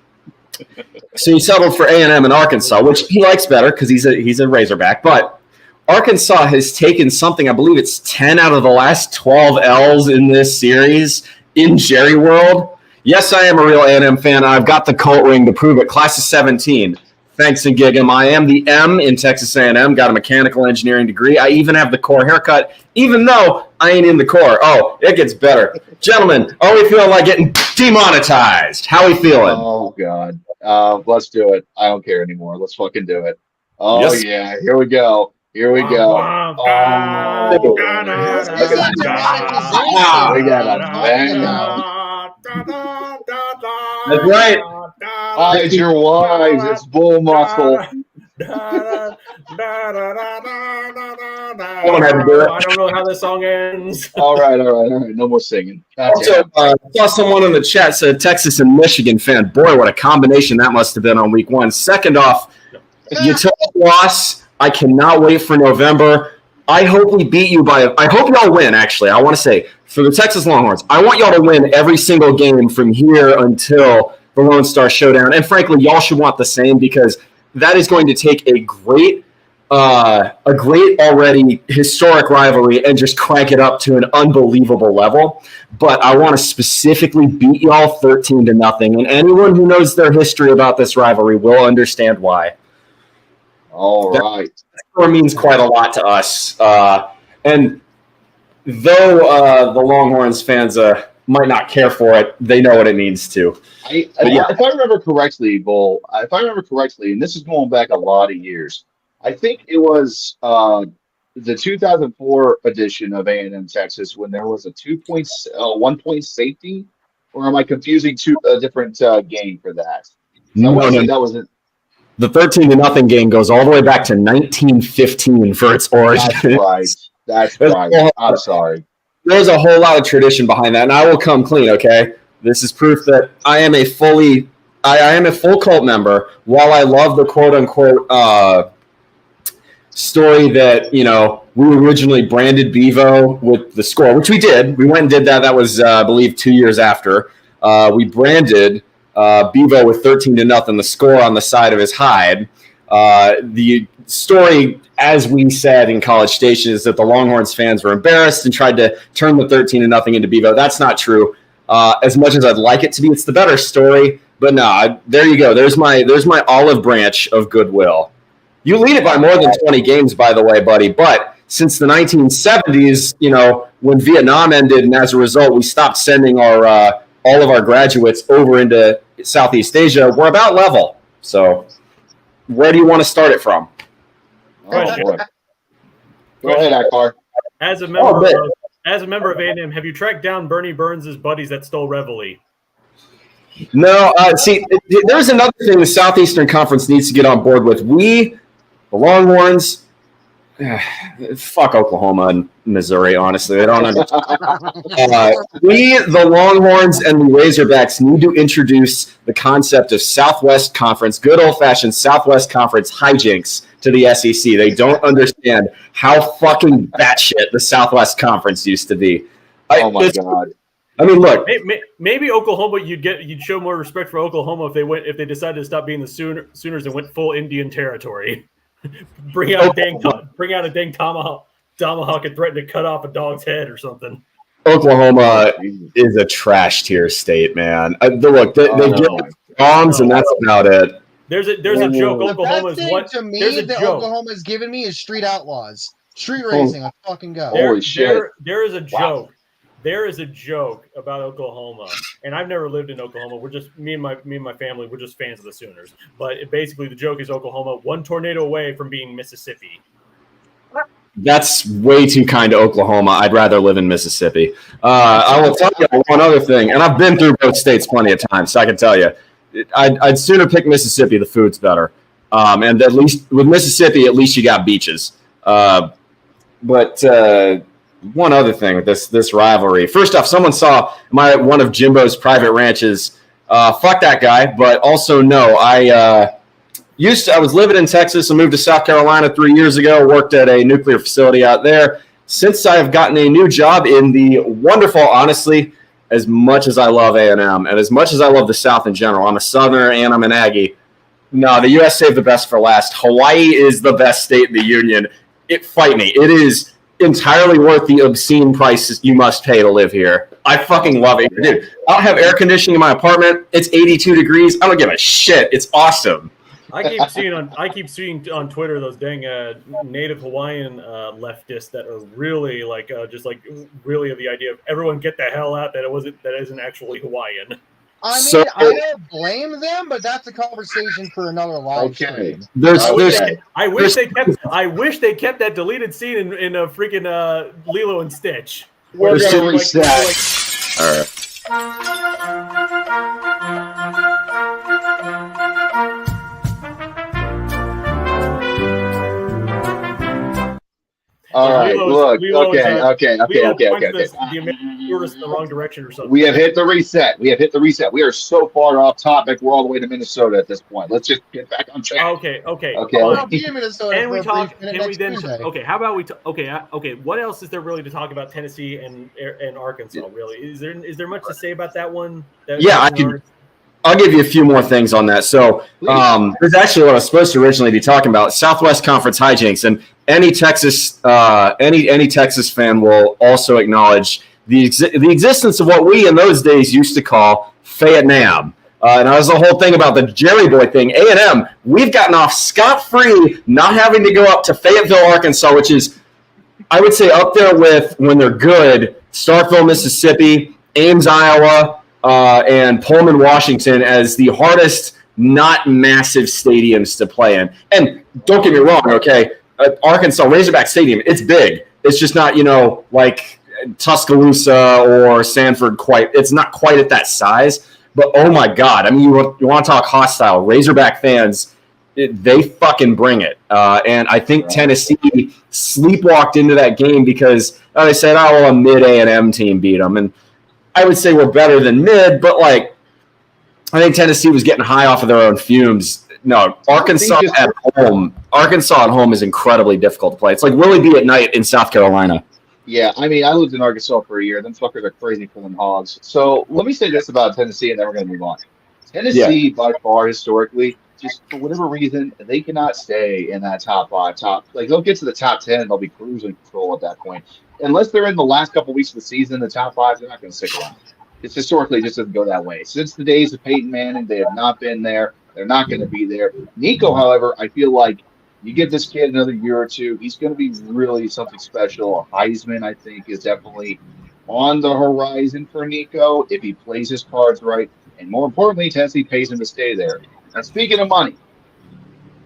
So he settled for A&M and Arkansas, which he likes better because he's a Razorback. But Arkansas has taken something, I believe it's 10 out of the last 12 L's in this series in Jerry World. Yes, I am a real A&M fan. I've got the cult ring to prove it. Class of 17. Thanks to Gig'em. I am the M in Texas A&M. Got a mechanical engineering degree. I even have the core haircut, even though I ain't in the core. Oh, it gets better. Gentlemen, are we feeling like getting demonetized? How we feeling? Oh, God. Let's do it. I don't care anymore. Let's fucking do it. Oh, yes. Yeah. Here we go. Here we go. We got a bang. That's right. Hide your wives. It's bull muscle. I don't know how the song ends. All right. No more singing. Also, saw someone in the chat said Texas and Michigan fan. Boy, what a combination that must have been on week one. Second off, you took a loss. I cannot wait for November. I hope we beat you by. I hope y'all win. Actually, I want to say for the Texas Longhorns, I want y'all to win every single game from here until the Lone Star Showdown. And frankly, y'all should want the same because that is going to take a great already historic rivalry and just crank it up to an unbelievable level. But I want to specifically beat y'all 13-0, and anyone who knows their history about this rivalry will understand why. All right. That score means quite a lot to us. And though the Longhorns fans might not care for it, they know what it means to. If I remember correctly, Bull, and this is going back a lot of years, I think it was the 2004 edition of A&M Texas when there was a 1-point safety or am I confusing a different game for that? No, That wasn't. The 13-0 game goes all the way back to 1915 for its origin. That's right. I'm sorry. There's a whole lot of tradition behind that, and I will come clean. Okay, this is proof that I am a full cult member. While I love the quote unquote story that we originally branded Bevo with the score, which we did. We went and did that. That was I believe 2 years after we branded Bevo with 13-0, the score on the side of his hide. The story, as we said in College Station, is that the Longhorns fans were embarrassed and tried to turn the 13-0 into Bevo. That's not true. As much as I'd like it to be, it's the better story. But no, there you go. There's my olive branch of goodwill. You lead it by more than 20 games, by the way, buddy. But since the 1970s, when Vietnam ended, and as a result, we stopped sending our all of our graduates over into Southeast Asia, we're about level. So where do you want to start it from? Oh, boy. Go ahead, Akbar. As a member of A&M, have you tracked down Bernie Burns' buddies that stole Reveille? No. See, there's another thing the Southeastern Conference needs to get on board with. We, the Longhorns, fuck Oklahoma and Missouri, honestly. They don't understand. We, the Longhorns, and the Razorbacks need to introduce the concept of Southwest Conference, good old-fashioned Southwest Conference hijinks to the SEC. They don't understand how fucking batshit the Southwest Conference used to be. Oh, my God. I mean, look. Maybe Oklahoma, you'd show more respect for Oklahoma if they decided to stop being the Sooners and went full Indian territory. Bring out a dang tomahawk and threaten to cut off a dog's head or something. Oklahoma is a trash tier state, man. They get bombs, and that's about it. There's a joke. Oklahoma is what? To me, there's a that joke. Oklahoma's given me is street outlaws, street racing. Let's fucking go. Holy shit! There is a joke. There is a joke about Oklahoma, and I've never lived in Oklahoma. We're just me and my family. We're just fans of the Sooners. But basically, the joke is Oklahoma one tornado away from being Mississippi. That's way too kind to Oklahoma. I'd rather live in Mississippi. I will tell you one other thing, and I've been through both states plenty of times, so I can tell you, I'd sooner pick Mississippi. The food's better, and at least with Mississippi, at least you got beaches. But one other thing with this rivalry. First off, someone saw one of Jimbo's private ranches. Fuck that guy, but also no. I was living in Texas. I moved to South Carolina 3 years ago. Worked at a nuclear facility out there. Since I have gotten a new job in the wonderful, honestly, as much as I love A&M and as much as I love the South in general, I'm a Southerner and I'm an Aggie. No, the U.S. saved the best for last. Hawaii is the best state in the union. Fight me. It is entirely worth the obscene prices you must pay to live here. I fucking love it, dude. I don't have air conditioning in my apartment. It's 82 degrees. I don't give a shit. It's awesome. I keep seeing on Twitter those dang native Hawaiian leftists that are really really of the idea of everyone get the hell out that isn't actually Hawaiian. I mean, I don't blame them, but that's a conversation for another live stream. I wish they kept that deleted scene in a freaking Lilo and Stitch. All right. All right, look. Okay. Tourists in the wrong direction or something. We have hit the reset. We are so far off topic. We're all the way to Minnesota at this point. Let's just get back on track. Okay. I'll be in Minnesota and for we a talk. brief minute And we next then. Tuesday. Okay. How about we? Okay. What else is there really to talk about Tennessee and Arkansas? Really, is there much to say about that one? I'll give you a few more things on that. So there's actually what I was supposed to originally be talking about: Southwest Conference hijinks, and any Texas fan will also acknowledge the existence of what we in those days used to call Fayette-Nam. And that was the whole thing about the Jerry Boy thing. A&M, we've gotten off scot-free not having to go up to Fayetteville, Arkansas, which is, I would say, up there with, when they're good, Starkville, Mississippi, Ames, Iowa, and Pullman, Washington as the hardest, not massive stadiums to play in. And don't get me wrong, okay, Arkansas Razorback Stadium, it's big. It's just not, like Tuscaloosa or Sanford it's not quite at that size, but oh my God. I mean, you want to talk hostile. Razorback fans, they fucking bring it. And I think Tennessee sleepwalked into that game because they said, oh, well, a mid A&M team beat them. And I would say we're better than mid, but like, I think Tennessee was getting high off of their own fumes. No, Arkansas at home is incredibly difficult to play. It's like Willie B at night in South Carolina. Yeah, I mean, I lived in Arkansas for a year. Them fuckers are crazy pulling hogs. So let me say this about Tennessee, and then we're going to move on. Tennessee, by far, historically, just for whatever reason, they cannot stay in that top 5. Like they'll get to the top 10, and they'll be cruising control at that point. Unless they're in the last couple weeks of the season, the top 5, they're not going to stick around. It's historically just doesn't go that way. Since the days of Peyton Manning, they have not been there. They're not going to be there. Nico, however, I feel like you give this kid another year or two, he's going to be really something special. Heisman, I think, is definitely on the horizon for Nico if he plays his cards right. And more importantly, Tennessee pays him to stay there. And speaking of money,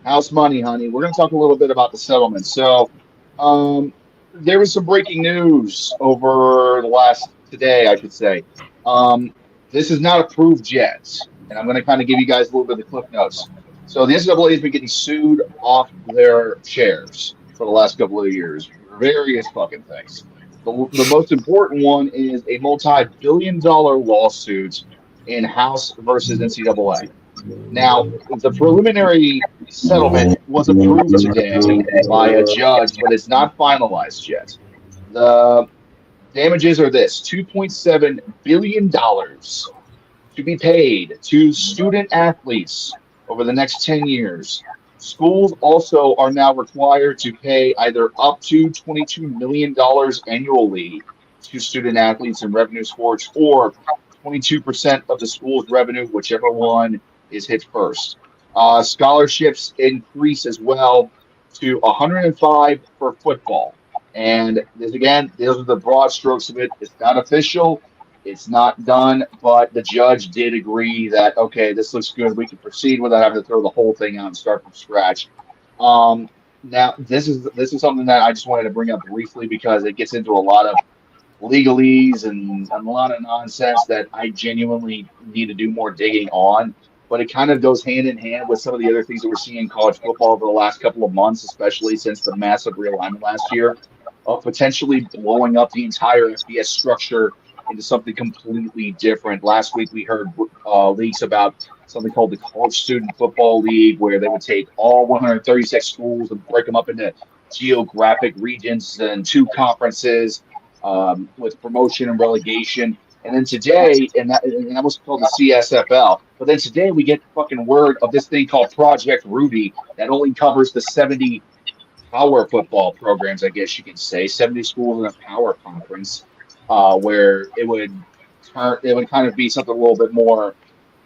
house money, honey, we're going to talk a little bit about the settlement. So there was some breaking news over today, I should say. This is not approved yet. And I'm going to kind of give you guys a little bit of the cliff notes. So the NCAA has been getting sued off their chairs for the last couple of years. Various fucking things. The most important one is a multi-billion-dollar lawsuit in House versus NCAA. Now, the preliminary settlement was approved today by a judge, but it's not finalized yet. The damages are this: $2.7 billion to be paid to student athletes over the next 10 years. Schools also are now required to pay either up to $22 million annually to student athletes in revenue sports, or 22% of the school's revenue, whichever one is hit first. Scholarships increase as well to 105 for football. And this, again, those are the broad strokes of it. It's not official. It's not done, but the judge did agree that, okay, this looks good. We can proceed without having to throw the whole thing out and start from scratch. Now, this is something that I just wanted to bring up briefly because it gets into a lot of legalese and a lot of nonsense that I genuinely need to do more digging on. But it kind of goes hand in hand with some of the other things that we're seeing in college football over the last couple of months, especially since the massive realignment last year, of potentially blowing up the entire FBS structure into something completely different. Last week we heard leaks about something called the College Student Football League, where they would take all 136 schools and break them up into geographic regions and 2 conferences with promotion and relegation. And then today, and that was called the CSFL. But then today we get fucking word of this thing called Project Ruby that only covers the 70 power football programs, I guess you could say, 70 schools in a power conference. Where it would kind of be something a little bit more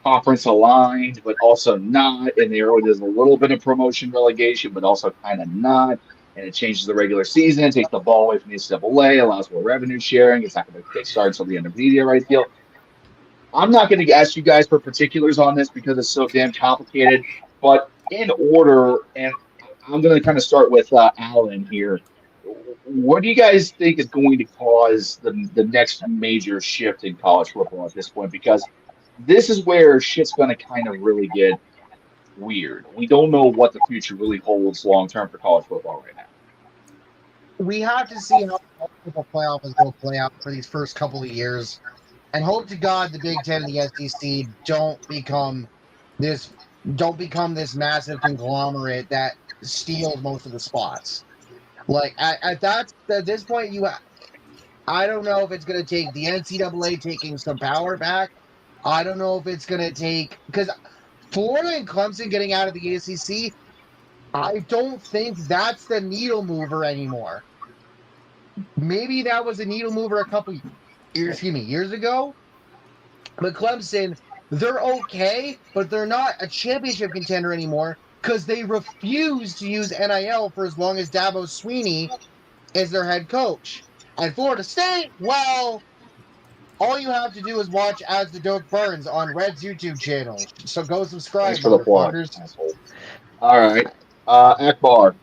conference aligned, but also not. And there is a little bit of promotion relegation, but also kind of not. And it changes the regular season, it takes the ball away from the NCAA, allows more revenue sharing. It's not going to kickstart until the end of the media rights deal. I'm not going to ask you guys for particulars on this because it's so damn complicated. But in order, and I'm going to kind of start with Alan here. What do you guys think is going to cause the next major shift in college football at this point? Because this is where shit's going to kind of really get weird. We don't know what the future really holds long term for college football right now. We have to see how the football playoff is going to play out for these first couple of years, and hope to God the Big Ten and the SEC don't become this massive conglomerate that steals most of the spots. Like at this point, I don't know if it's going to take the NCAA taking some power back. I don't know if it's going to take, because Florida and Clemson getting out of the ACC, I don't think that's the needle mover anymore. Maybe that was a needle mover a couple years ago. But Clemson, they're okay, but they're not a championship contender anymore because they refuse to use NIL for as long as Dabo Swinney is their head coach. And Florida State, well, all you have to do is watch As the Dope Burns on Red's YouTube channel. So go subscribe. Thanks for the plug. All right. Akbar,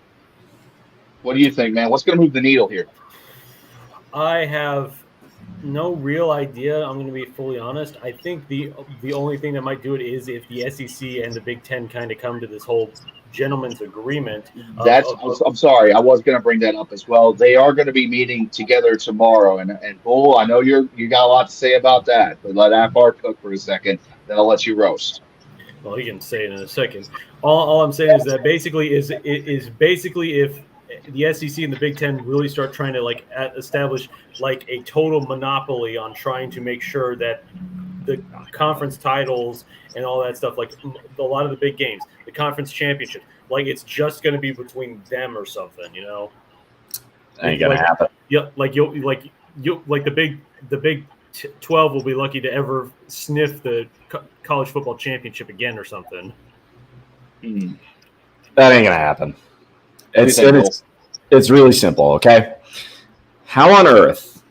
what do you think, man? What's going to move the needle here? I have no real idea. I'm going to be fully honest. I think the only thing that might do it is if the SEC and the Big Ten kind of come to this whole gentleman's agreement. I'm sorry, I was going to bring that up as well. They are going to be meeting together tomorrow, and Bull, I know you got a lot to say about that, but let Akbar cook for a second, then I'll let you roast. Well, he can say it in a second. All I'm saying is that basically is if the SEC and the Big Ten really start trying to like establish like a total monopoly on trying to make sure that the conference titles and all that stuff, like a lot of the big games, the conference championship, like it's just going to be between them or something, you know? Ain't gonna happen. Yeah, like the Big 12 will be lucky to ever sniff the college football championship again or something. That ain't gonna happen. It's really simple, okay? How on earth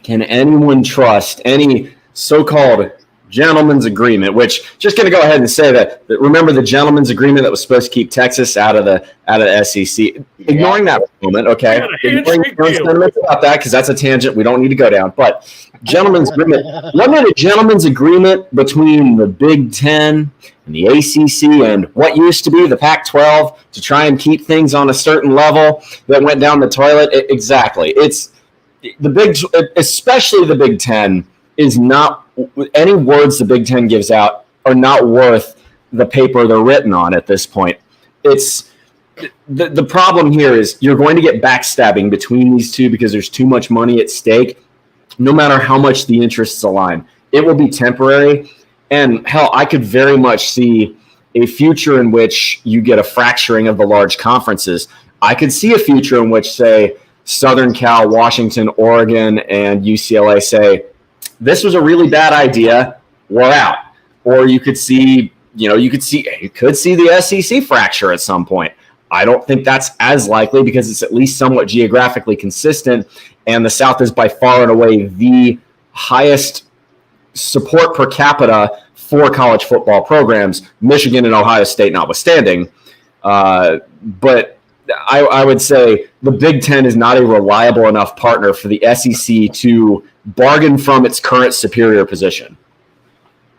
can anyone trust any so-called gentleman's agreement, which just going to go ahead and say that remember the gentleman's agreement that was supposed to keep Texas out of the SEC? Ignoring that for a moment, okay? Ignoring sentiments about that because that's a tangent we don't need to go down. But gentleman's agreement, wasn't it a gentleman's agreement between the Big Ten and the ACC and what used to be the Pac-12 to try and keep things on a certain level that went down the toilet? Exactly. It's especially the Big Ten is not any words the Big Ten gives out are not worth the paper they're written on at this point. It's the problem here is you're going to get backstabbing between these two because there's too much money at stake. No matter how much the interests align, it will be temporary. And hell, I could very much see a future in which you get a fracturing of the large conferences. I could see a future in which, say, Southern Cal, Washington, Oregon, and UCLA say, this was a really bad idea, we're out. Or you could see the SEC fracture at some point. I don't think that's as likely because it's at least somewhat geographically consistent, and the South is by far and away the highest support per capita for college football programs, Michigan and Ohio State notwithstanding. But I would say the Big Ten is not a reliable enough partner for the SEC to bargain from its current superior position.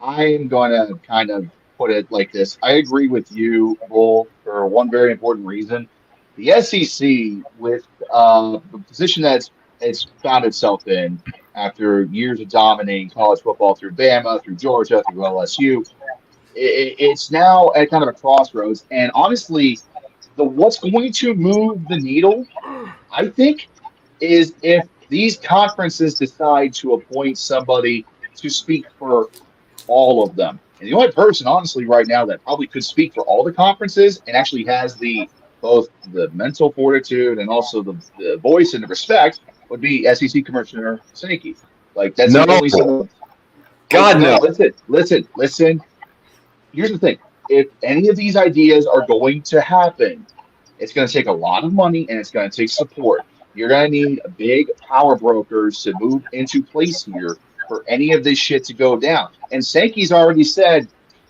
I'm going to kind of put it like this. I agree with you, Bull, for one very important reason. The SEC, with the position that it's found itself in after years of dominating college football through Bama, through Georgia, through LSU, it's now at kind of a crossroads. And honestly, what's going to move the needle, I think, is if these conferences decide to appoint somebody to speak for all of them. And the only person, honestly, right now that probably could speak for all the conferences and actually has both the mental fortitude and also the voice and the respect would be SEC Commissioner Sankey. Like, that's the only someone. God, no. Listen. Here's the thing. If any of these ideas are going to happen, it's going to take a lot of money and it's going to take support. You're going to need big power brokers to move into place here for any of this shit to go down. And Sankey's already said,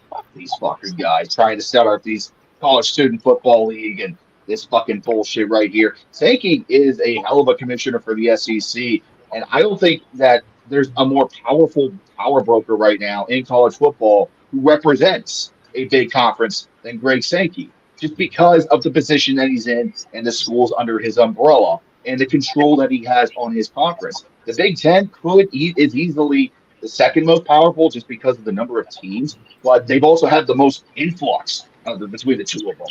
fuck these fucking guys trying to set up these college student football league and this fucking bullshit right here. Sankey is a hell of a commissioner for the SEC. And I don't think that there's a more powerful power broker right now in college football who represents a big conference than Greg Sankey, just because of the position that he's in and the schools under his umbrella and the control that he has on his conference. The Big Ten is easily the second most powerful just because of the number of teams, but they've also had the most influx between the two of them.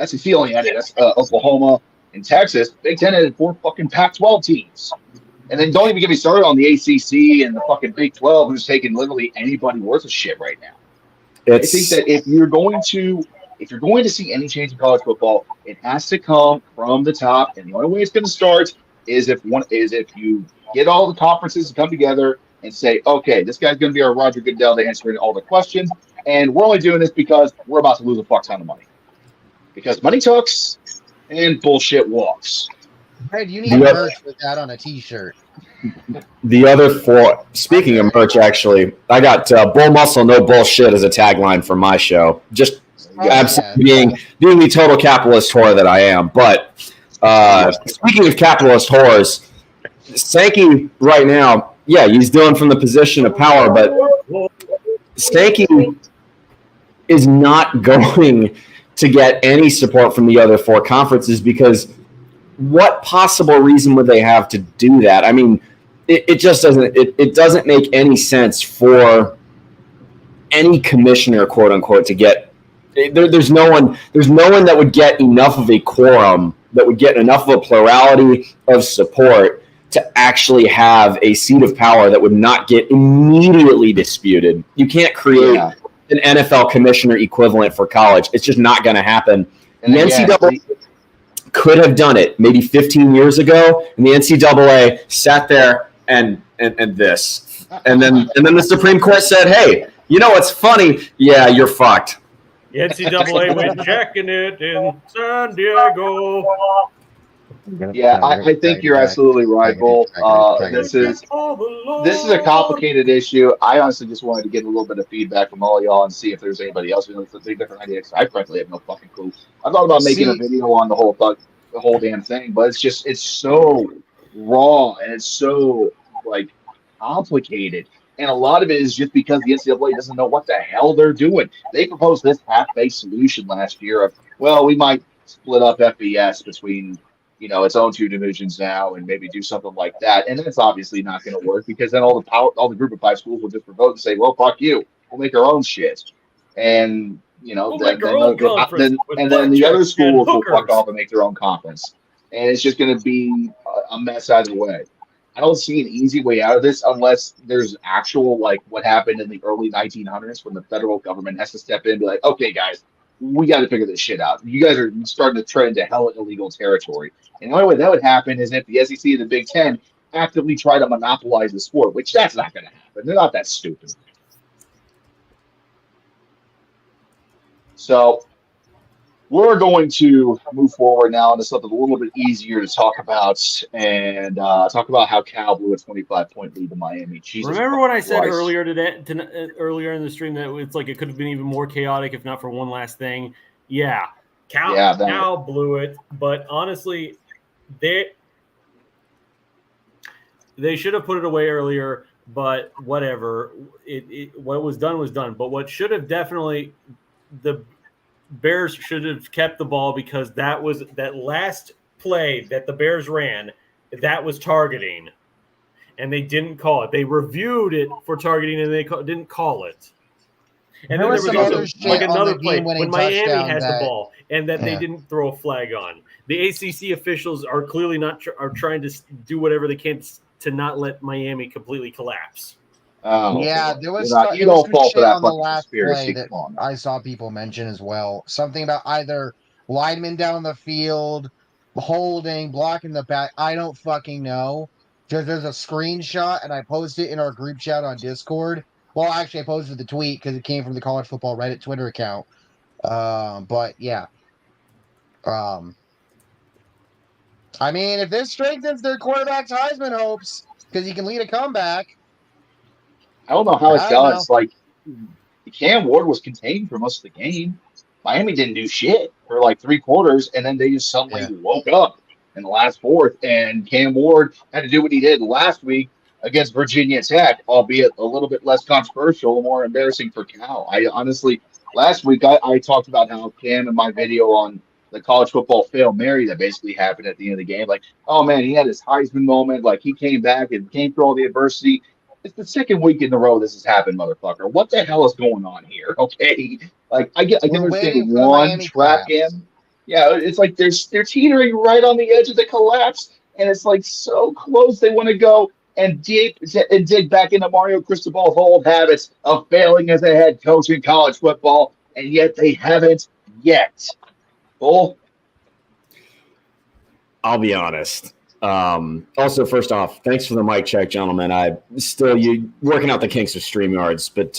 SEC only had Oklahoma and Texas. Big Ten had 4 fucking Pac-12 teams. And then don't even get me started on the ACC and the fucking Big 12, who's taking literally anybody worth of shit right now. I think that if you're going to see any change in college football, it has to come from the top, and the only way it's going to start is if you get all the conferences to come together and say, okay, this guy's going to be our Roger Goodell to answer all the questions, and we're only doing this because we're about to lose a fuck ton of money. Because money talks and bullshit walks. Fred, you need merch with that on a T-shirt. The other 4, speaking of merch, actually, I got Bull Muscle, No Bullshit as a tagline for my show. Just absolutely being the total capitalist whore that I am. But speaking of capitalist whores, Sankey right now, yeah, he's doing from the position of power, but Sankey is not going to get any support from the other four conferences because what possible reason would they have to do that? I mean, it just doesn't make any sense for any commissioner, quote unquote, to get. There's no one that would get enough of a quorum, that would get enough of a plurality of support to actually have a seat of power that would not get immediately disputed. You can't create an NFL commissioner equivalent for college. It's just not going to happen. And the NCAA could have done it maybe 15 years ago, and the NCAA sat there and this. And then the Supreme Court said, hey, you know what's funny? Yeah, you're fucked. The NCAA went checking it in San Diego. Yeah, I think you're absolutely right, Bull. This is a complicated issue. I honestly just wanted to get a little bit of feedback from all y'all and see if there's anybody else who has a different idea. I frankly have no fucking clue. I thought about making a video on the whole damn thing, but it's so raw and it's so complicated. And a lot of it is just because the NCAA doesn't know what the hell they're doing. They proposed this half-baked solution last year of, well, we might split up FBS between, its own two divisions now and maybe do something like that. And that's obviously not going to work because then all the group of 5 schools will just vote and say, well, fuck you. We'll make our own shit. And, then the other schools will fuck off and make their own conference. And it's just going to be a mess either way. I don't see an easy way out of this unless there's actual, what happened in the early 1900s when the federal government has to step in and be like, okay, guys, we got to figure this shit out. You guys are starting to tread into hella illegal territory. And the only way that would happen is if the SEC and the Big Ten actively try to monopolize the sport, which that's not going to happen. They're not that stupid. So we're going to move forward now into something a little bit easier to talk about and talk about how Cal blew a 25-point lead to Miami. Jesus Remember what I said Christ. earlier in the stream that it's like it could have been even more chaotic if not for one last thing. Yeah, Cal blew it, but honestly, they should have put it away earlier. But whatever, what was done. But what should have definitely the Bears should have kept the ball because that last play that the Bears ran, that was targeting, and they didn't call it. They reviewed it for targeting, and they didn't call it. And then there was also another play when Miami has the ball, and that they didn't throw a flag on. The ACC officials are clearly are trying to do whatever they can to not let Miami completely collapse. Yeah, there was you don't fall for that on the last conspiracy. play that I saw people mention as well. Something about either linemen down the field, holding, blocking the back. I don't fucking know. There's a screenshot, and I posted it in our group chat on Discord. Well, actually, I posted the tweet because it came from the College Football Reddit Twitter account. But yeah. I mean, if this strengthens their quarterback's Heisman hopes, because he can lead a comeback. I don't know how it's done. It's like Cam Ward was contained for most of the game. Miami didn't do shit for 3 quarters, and then they just suddenly woke up in the last fourth. And Cam Ward had to do what he did last week against Virginia Tech, albeit a little bit less controversial, more embarrassing for Cal. I honestly, last week I talked about how Cam in my video on the college football Fail Mary that basically happened at the end of the game. Oh man, he had his Heisman moment. He came back and came through all the adversity. It's the second week in a row this has happened, motherfucker. What the hell is going on here? Okay, I can understand one trap game. Yeah, it's they're teetering right on the edge of the collapse, and it's so close. They want to go and dig back into Mario Cristobal's old habits of failing as a head coach in college football, and yet they haven't yet. Bull. I'll be honest. Also, first off, thanks for the mic check, gentlemen. You working out the kinks of StreamYards, but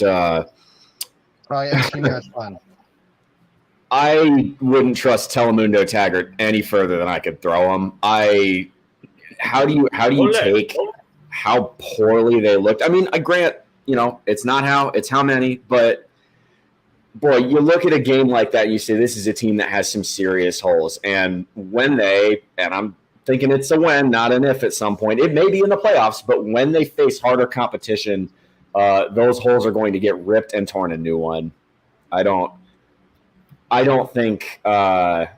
StreamYard's fun. I wouldn't trust Telemundo Taggart any further than I could throw him. How do you take how poorly they looked? I mean, I grant, it's not how, it's how many, but boy, you look at a game like that, and you say this is a team that has some serious holes, and when I'm thinking it's a when, not an if at some point. It may be in the playoffs, but when they face harder competition, those holes are going to get ripped and torn a new one. I don't think I'd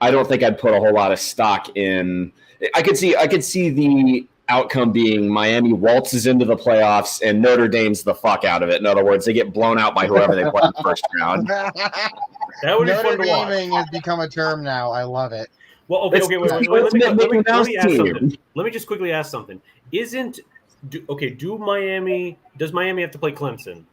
put a whole lot of stock in. I could see the outcome being Miami waltzes into the playoffs and Notre Dame's the fuck out of it. In other words, they get blown out by whoever they play in the first round. That would be fun Notre to watch. Daming has become a term now. I love it. Well, okay, wait. Let me ask something. Let me just quickly ask something. Does Miami have to play Clemson?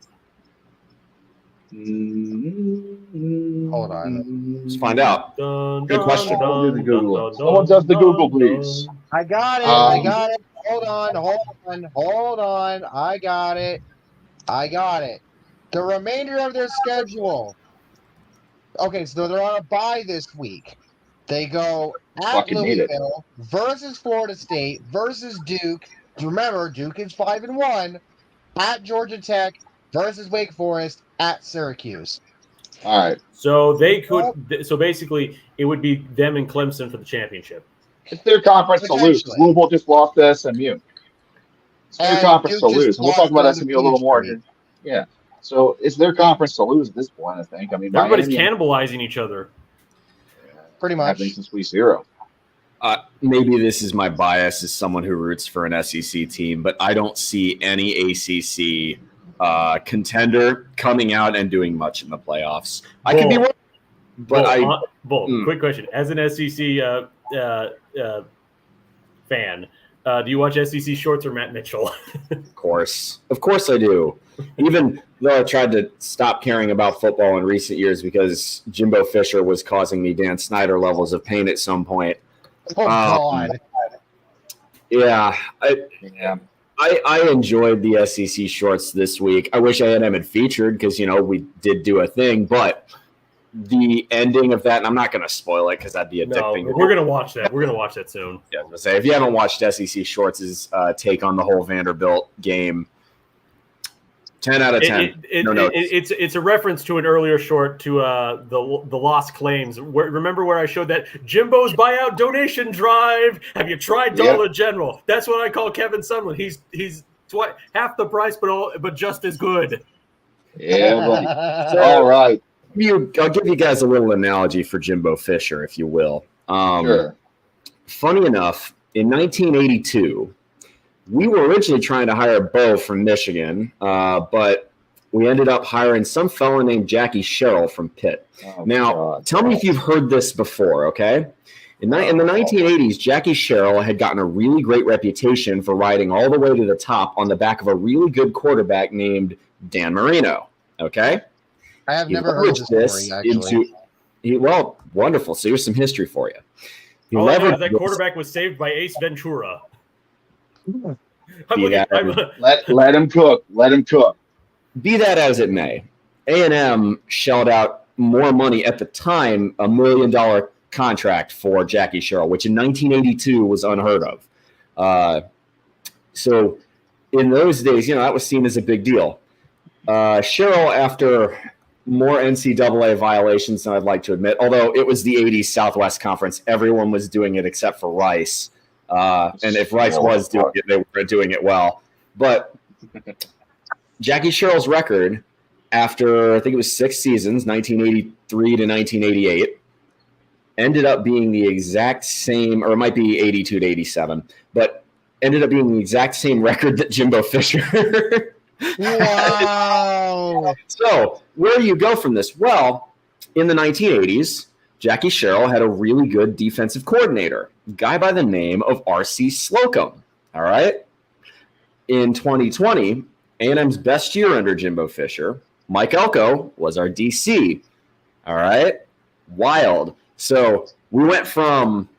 Hold on. Let's find out. Good question. Someone does the Google, please. I got it. Hold on. I got it. The remainder of their schedule. Okay, so they're on a bye this week. They go at Fucking need it. Louisville versus Florida State versus Duke. Remember, Duke is 5-1. At Georgia Tech versus Wake Forest at Syracuse. All right. So they could. So basically, it would be them and Clemson for the championship. It's their conference to lose. Louisville just lost to SMU. It's their conference to lose. And we'll talk about SMU a little more. Yeah. So it's their conference to lose at this point, I think. I mean, everybody's cannibalizing each other. Pretty much. Happening since week 0. Maybe this is my bias as someone who roots for an SEC team, but I don't see any ACC contender coming out and doing much in the playoffs. I could be wrong, but quick question: as an SEC fan, do you watch SEC Shorts or Matt Mitchell? Of course I do. Even though I tried to stop caring about football in recent years because Jimbo Fisher was causing me Dan Snyder levels of pain at some point. Oh God! Yeah. I enjoyed the SEC Shorts this week. I wish A&M had featured because, we did do a thing, but the ending of that, and I'm not going to spoil it because that'd be addicting. No, we're going to watch that. We're going to watch that soon. Yeah, I was going to say, if you haven't watched SEC Shorts' take on the whole Vanderbilt game, 10 out of 10. It's a reference to an earlier short to the Lost Claims. Remember where I showed that Jimbo's buyout donation drive? Have you tried Dollar General? That's what I call Kevin Sumlin. He's half the price, but just as good. Yeah, buddy. So, all right. I'll give you guys a little analogy for Jimbo Fisher, if you will. Sure. Funny enough, in 1982, we were originally trying to hire Bo from Michigan, but we ended up hiring some fellow named Jackie Sherrill from Pitt. Tell me if you've heard this before, okay? In the 1980s, Jackie Sherrill had gotten a really great reputation for riding all the way to the top on the back of a really good quarterback named Dan Marino, okay? I have never heard this story, actually. Well, wonderful. So here's some history for you. That quarterback was saved by Ace Ventura. Let him cook. Let him cook. Be that as it may, A&M shelled out more money at the time, $1 million contract for Jackie Sherrill, which in 1982 was unheard of. So in those days, that was seen as a big deal. Sherrill, after more NCAA violations than I'd like to admit, although it was the 80s Southwest Conference, everyone was doing it except for Rice. And if Rice was doing it, they were doing it well. But Jackie Sherrill's record after, I think it was 6 seasons, 1983 to 1988, ended up being the exact same, or it might be 82 to 87, but ended up being the exact same record that Jimbo Fisher. Wow. So where do you go from this? Well, in the 1980s, Jackie Sherrill had a really good defensive coordinator, a guy by the name of R.C. Slocum. All right. In 2020, A&M's best year under Jimbo Fisher, Mike Elko was our DC. All right. Wild. So we went from,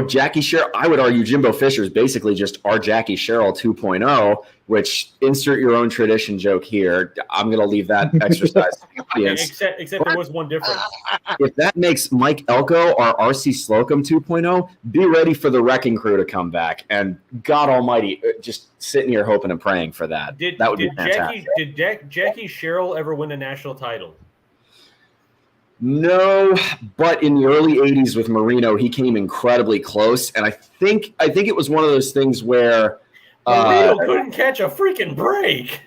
Jackie Sherrill. I would argue Jimbo Fisher is basically just our Jackie Sherrill 2.0, which insert your own tradition joke here. I'm going to leave that exercise to the audience. Except there was one difference. If that makes Mike Elko our R.C. Slocum 2.0, be ready for the Wrecking Crew to come back. And God Almighty, just sitting here hoping and praying for that. That would be fantastic. Did Jackie Sherrill ever win a national title? No, but in the early 80s with Marino, he came incredibly close. And I think it was one of those things where Marino couldn't catch a freaking break.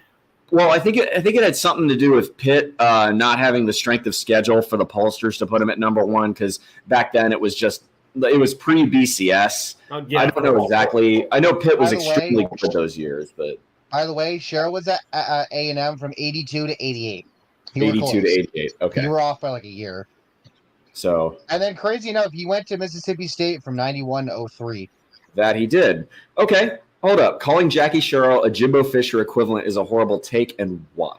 Well, I think it had something to do with Pitt not having the strength of schedule for the pollsters to put him at number one, because back then it was pre-BCS. Yeah. I don't know exactly. I know Pitt was extremely good those years, but by the way, Cheryl was at A&M from 82 to 88. 82 to 88. Okay. You were off by like a year. So. And then crazy enough, he went to Mississippi State from 91 to 03. That he did. Okay. Hold up. Calling Jackie Sherrill a Jimbo Fisher equivalent is a horrible take, and why?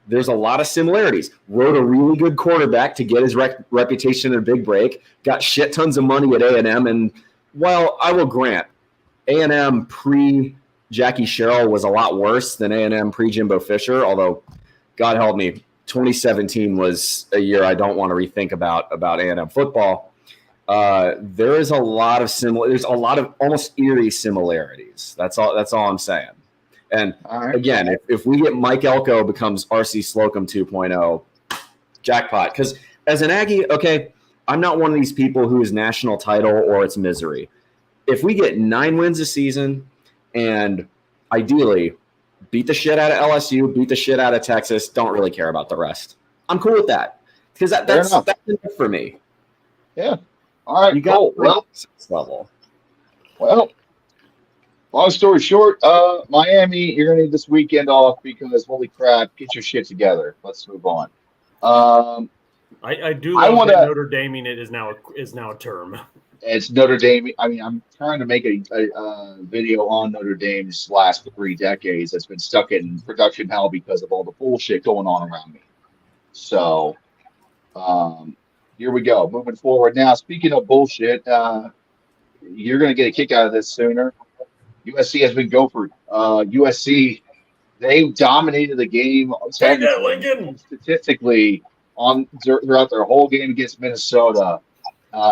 There's a lot of similarities. Rode a really good quarterback to get his reputation in a big break, got shit tons of money at A&M, and while I will grant A&M pre-Jackie Sherrill was a lot worse than A&M pre-Jimbo Fisher, although, God help me, 2017 was a year I don't want to rethink about A&M football. There's a lot of almost eerie similarities. That's all I'm saying. And again, if we get Mike Elko becomes RC Slocum 2.0, jackpot. Because as an Aggie, okay, I'm not one of these people who is national title or it's misery. If we get 9 wins a season and ideally beat the shit out of LSU, beat the shit out of Texas, don't really care about the rest. I'm cool with that because that's enough for me. Yeah. All right, you got level. Well, long story short, Miami, you're gonna need this weekend off because holy crap, get your shit together. Let's move on. I do love that Notre Dame it is now a term. It's Notre Dame. I mean, I'm trying to make a video on Notre Dame's last 3 decades that's been stuck in production hell because of all the bullshit going on around me. So, here we go. Moving forward now. Speaking of bullshit, you're going to get a kick out of this sooner. USC has been gophered. USC, they dominated the game statistically throughout their whole game against Minnesota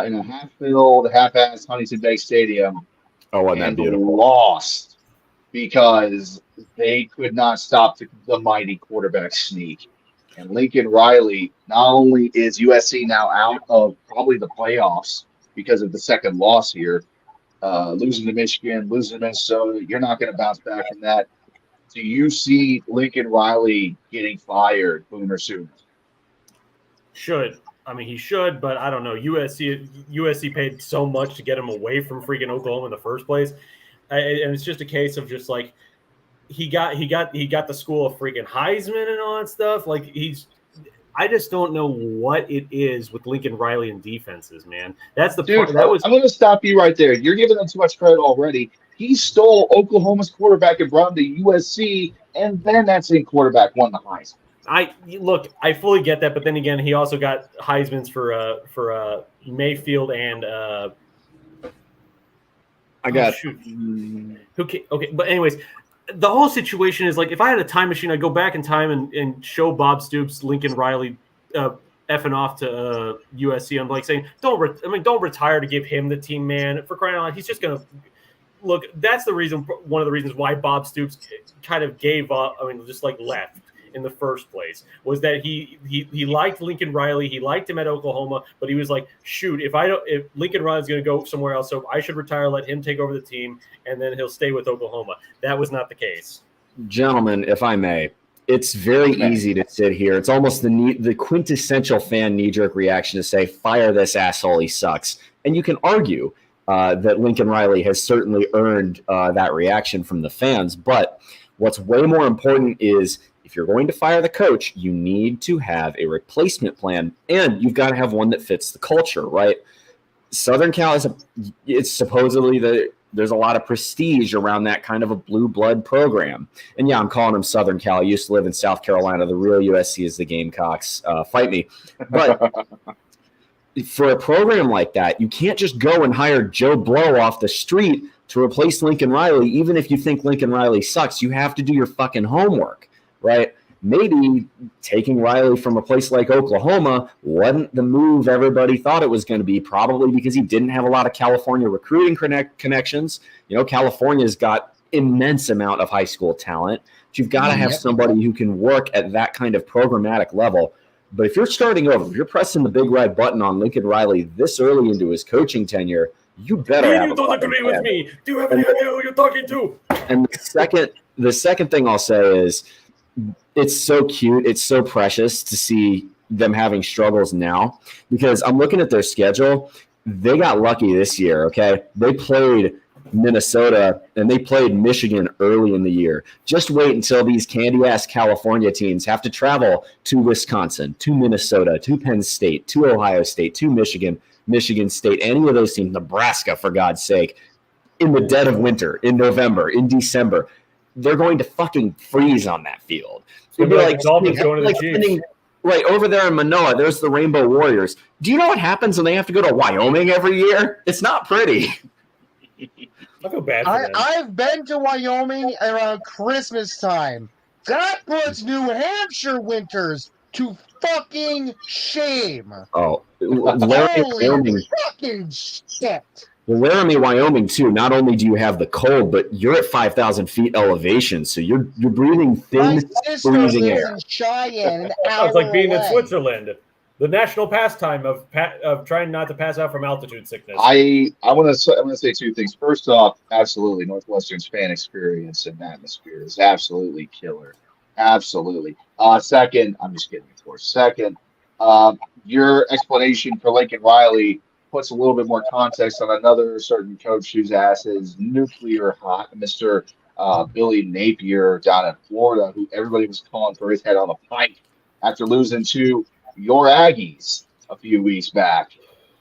in a half-filled, half-assed Huntington Bank Stadium. Oh, wasn't that beautiful? Lost because they could not stop the mighty quarterback sneak. And Lincoln Riley, not only is USC now out of probably the playoffs because of the second loss here, losing to Michigan, losing to Minnesota, you're not going to bounce back from that. Do you see Lincoln Riley getting fired sooner? He should, but I don't know. USC paid so much to get him away from freaking Oklahoma in the first place, and it's just a case of just like he got the school of freaking Heisman and all that stuff. Like I just don't know what it is with Lincoln Riley and defenses, man. That's the part that was. I'm going to stop you right there. You're giving them too much credit already. He stole Oklahoma's quarterback and brought him to USC, and then that same quarterback won the Heisman. I fully get that, but then again, he also got Heisman's for Mayfield and okay, but anyways, the whole situation is like if I had a time machine, I'd go back in time and show Bob Stoops Lincoln Riley effing off to USC. I'm like saying, don't retire to give him the team, man. For crying out loud, he's just gonna look. That's the reason. One of the reasons why Bob Stoops kind of gave up. Just like left in the first place was that he liked Lincoln Riley. He liked him at Oklahoma, but he was like, shoot, if Lincoln Riley's going to go somewhere else, so I should retire, let him take over the team, and then he'll stay with Oklahoma. That was not the case. Gentlemen, if I may, it's very easy to sit here. It's almost the quintessential fan knee-jerk reaction to say, fire this asshole, he sucks. And you can argue that Lincoln Riley has certainly earned that reaction from the fans, but what's way more important is if you're going to fire the coach, you need to have a replacement plan, and you've got to have one that fits the culture, right? Southern Cal it's supposedly there's a lot of prestige around that kind of a blue blood program. And yeah, I'm calling them Southern Cal. I used to live in South Carolina. The real USC is the Gamecocks. Fight me. But for a program like that, you can't just go and hire Joe Blow off the street to replace Lincoln Riley. Even if you think Lincoln Riley sucks, you have to do your fucking homework. Right? Maybe taking Riley from a place like Oklahoma wasn't the move everybody thought it was going to be, probably because he didn't have a lot of California recruiting connections. California's got immense amount of high school talent, but you've got to have somebody who can work at that kind of programmatic level. But if you're starting over, if you're pressing the big red button on Lincoln Riley this early into his coaching tenure, you better have You a don't fucking agree with plan. me. Do you have any idea who you're talking to? And the second thing I'll say is it's so cute. It's so precious to see them having struggles now because I'm looking at their schedule. They got lucky this year, okay? They played Minnesota and they played Michigan early in the year. Just wait until these candy-ass California teams have to travel to Wisconsin, to Minnesota, to Penn State, to Ohio State, to Michigan State, any of those teams, Nebraska, for God's sake, in the dead of winter, in November, in December. They're going to fucking freeze on that field. It'll be like the Dolphins going to the Chiefs. Right, over there in Manoa, there's the Rainbow Warriors. Do you know what happens when they have to go to Wyoming every year? It's not pretty. I feel bad for them. I've been to Wyoming around Christmas time. That puts New Hampshire winters to fucking shame. Oh, Holy Wyoming. fucking shit. Well, Laramie, Wyoming, too. Not only do you have the cold, but you're at 5,000 feet elevation, so you're breathing My thin, sister freezing lives air. in Cheyenne, an hour It's like being in away. Switzerland. The national pastime of trying not to pass out from altitude sickness. I want to say two things. First off, absolutely, Northwestern's fan experience and atmosphere is absolutely killer. Absolutely. Second, I'm just kidding, of course. Second, your explanation for Lincoln Riley puts a little bit more context on another certain coach whose ass is nuclear hot, Mr. Billy Napier down in Florida, who everybody was calling for his head on a pike after losing to your Aggies a few weeks back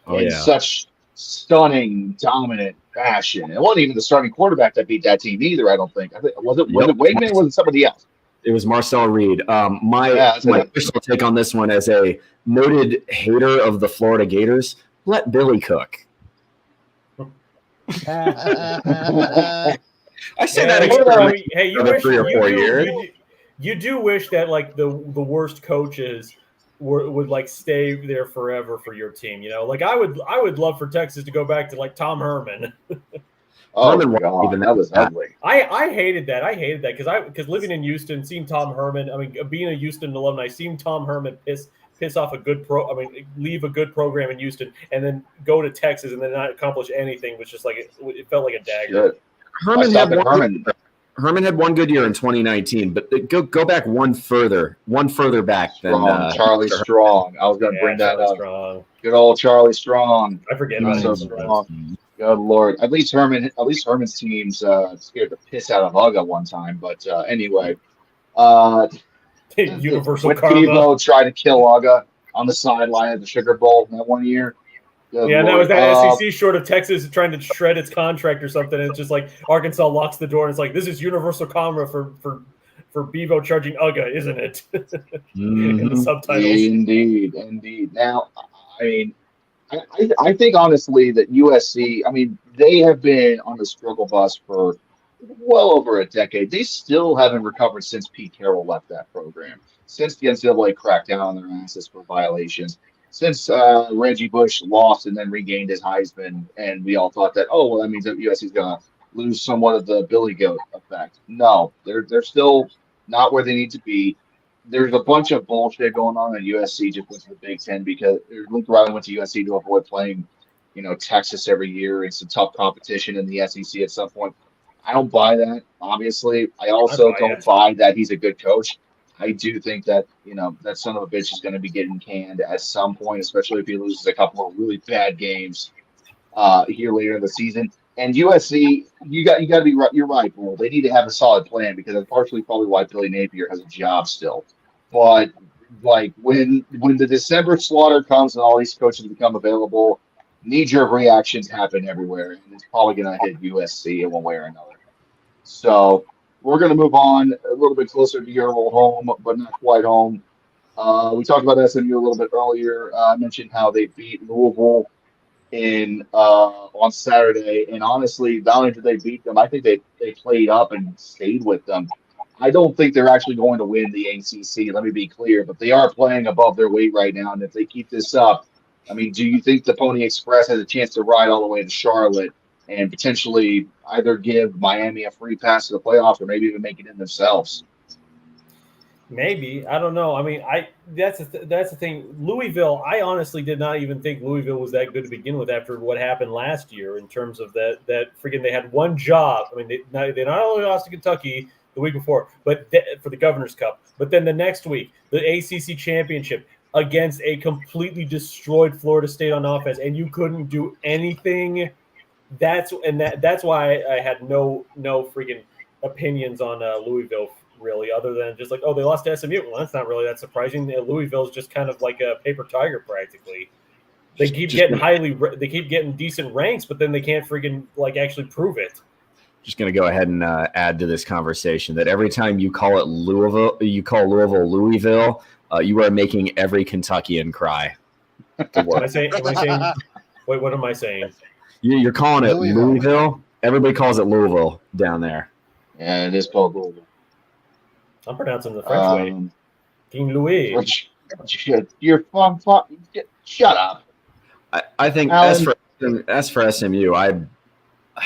in such stunning, dominant fashion. It wasn't even the starting quarterback that beat that team either, I don't think. Was it Wigman or was it somebody else? It was Marcel Reed. My personal take on this one as a noted hater of the Florida Gators, let Billy cook. I say that hey, you wish 3 or 4 years. You do wish that like the worst coaches would like stay there forever for your team. You know, like I would love for Texas to go back to like Tom Herman. Oh, Herman God, even that was ugly. I hated that. I hated that because living in Houston, seeing Tom Herman. I mean, being a Houston alumni, seeing Tom Herman piss off a good leave a good program in Houston and then go to Texas and then not accomplish anything was just like it felt like a dagger. Shit. Herman had one good year in 2019, but go back one further back than Charlie Strong. I was going to bring that Charlie up. Strong. Good old Charlie Strong. I forget Not about so him. strong. Good Lord. At least Herman's team's scared the piss out of Uga one time. But anyway, Universal when karma. Tebow tried to kill Uga on the sideline at the Sugar Bowl that one year. Good Yeah, Lord. that was that SEC short of Texas trying to shred its contract or something. And it's just like Arkansas locks the door and it's like, this is universal karma for Bevo charging Uga, isn't it? In the subtitles. Indeed. Now, I mean, I think honestly that USC, I mean, they have been on the struggle bus for well over a decade. They still haven't recovered since Pete Carroll left that program, since the NCAA cracked down on their asses for violations, since Reggie Bush lost and then regained his Heisman, and we all thought that, oh, well, that means that USC is going to lose somewhat of the Billy Goat effect. No, they're still not where they need to be. There's a bunch of bullshit going on at USC just went to the Big Ten because Lincoln Riley went to USC to avoid playing, Texas every year. It's a tough competition in the SEC at some point. I don't buy that, obviously. I also don't buy that he's a good coach. I do think that, that son of a bitch is going to be getting canned at some point, especially if he loses a couple of really bad games here later in the season. And USC, you got to be right. You're right, Bull. They need to have a solid plan because that's partially probably why Billy Napier has a job still. But like when the December slaughter comes and all these coaches become available, knee-jerk reactions happen everywhere, and it's probably going to hit USC in one way or another. So we're going to move on a little bit closer to your old home, but not quite home. We talked about SMU a little bit earlier. I mentioned how they beat Louisville on Saturday, and honestly, not only did they beat them, I think they played up and stayed with them. I don't think they're actually going to win the ACC, let me be clear, but they are playing above their weight right now, and if they keep this up, I mean, do you think the Pony Express has a chance to ride all the way to Charlotte and potentially either give Miami a free pass to the playoffs or maybe even make it in themselves? Maybe, I don't know. I mean, that's the thing. Louisville, I honestly did not even think Louisville was that good to begin with after what happened last year in terms of that freaking they had one job. I mean, they not only lost to Kentucky the week before, but for the Governor's Cup, but then the next week the ACC championship against a completely destroyed Florida State on offense, and you couldn't do anything. That's why I had no freaking opinions on Louisville, really, other than just like, oh, they lost to SMU. Well, that's not really that surprising. Louisville's just kind of like a paper tiger practically. They keep getting decent ranks, but then they can't freaking like actually prove it. Just going to go ahead and add to this conversation that every time you call Louisville, Louisville, you are making every Kentuckian cry. Am I saying? Wait, what am I saying? You're calling it Louisville. Everybody calls it Louisville down there. Yeah, it is called Louisville. I'm pronouncing the French way. King Louis. You're fun. Shut up. I think Alan, as for SMU,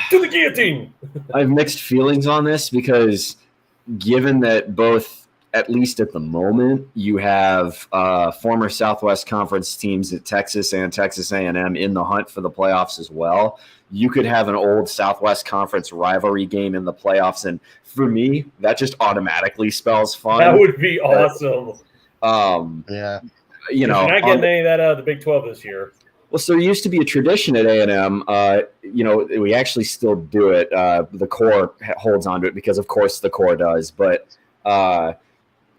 to the guillotine. I have mixed feelings on this because given that both, at least at the moment, you have former Southwest Conference teams at Texas and Texas A&M in the hunt for the playoffs as well. You could have an old Southwest Conference rivalry game in the playoffs, and for me, that just automatically spells fun. That would be awesome. Yeah. You're not getting any of that out of the Big 12 this year. Well, so there used to be a tradition at A&M. We actually still do it. The core holds on to it because, of course, the core does. But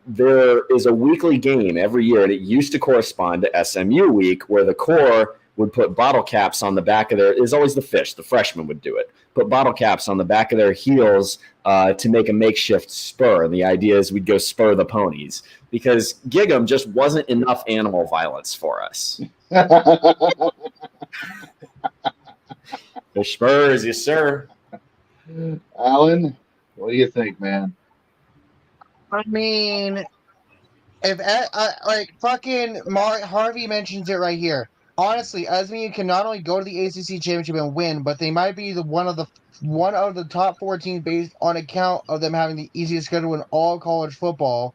there is a weekly game every year, and it used to correspond to SMU week, where the core would put bottle caps on the back of their – is always the freshmen would do it, put bottle caps on the back of their heels to make a makeshift spur. And the idea is we'd go spur the ponies because Gig'em just wasn't enough animal violence for us. The Spurs, yes, sir. Alan, what do you think, man? I mean, if fucking Harvey mentions it right here. Honestly, SMU can not only go to the ACC championship and win, but they might be one of the top 4 teams based on account of them having the easiest schedule in all college football.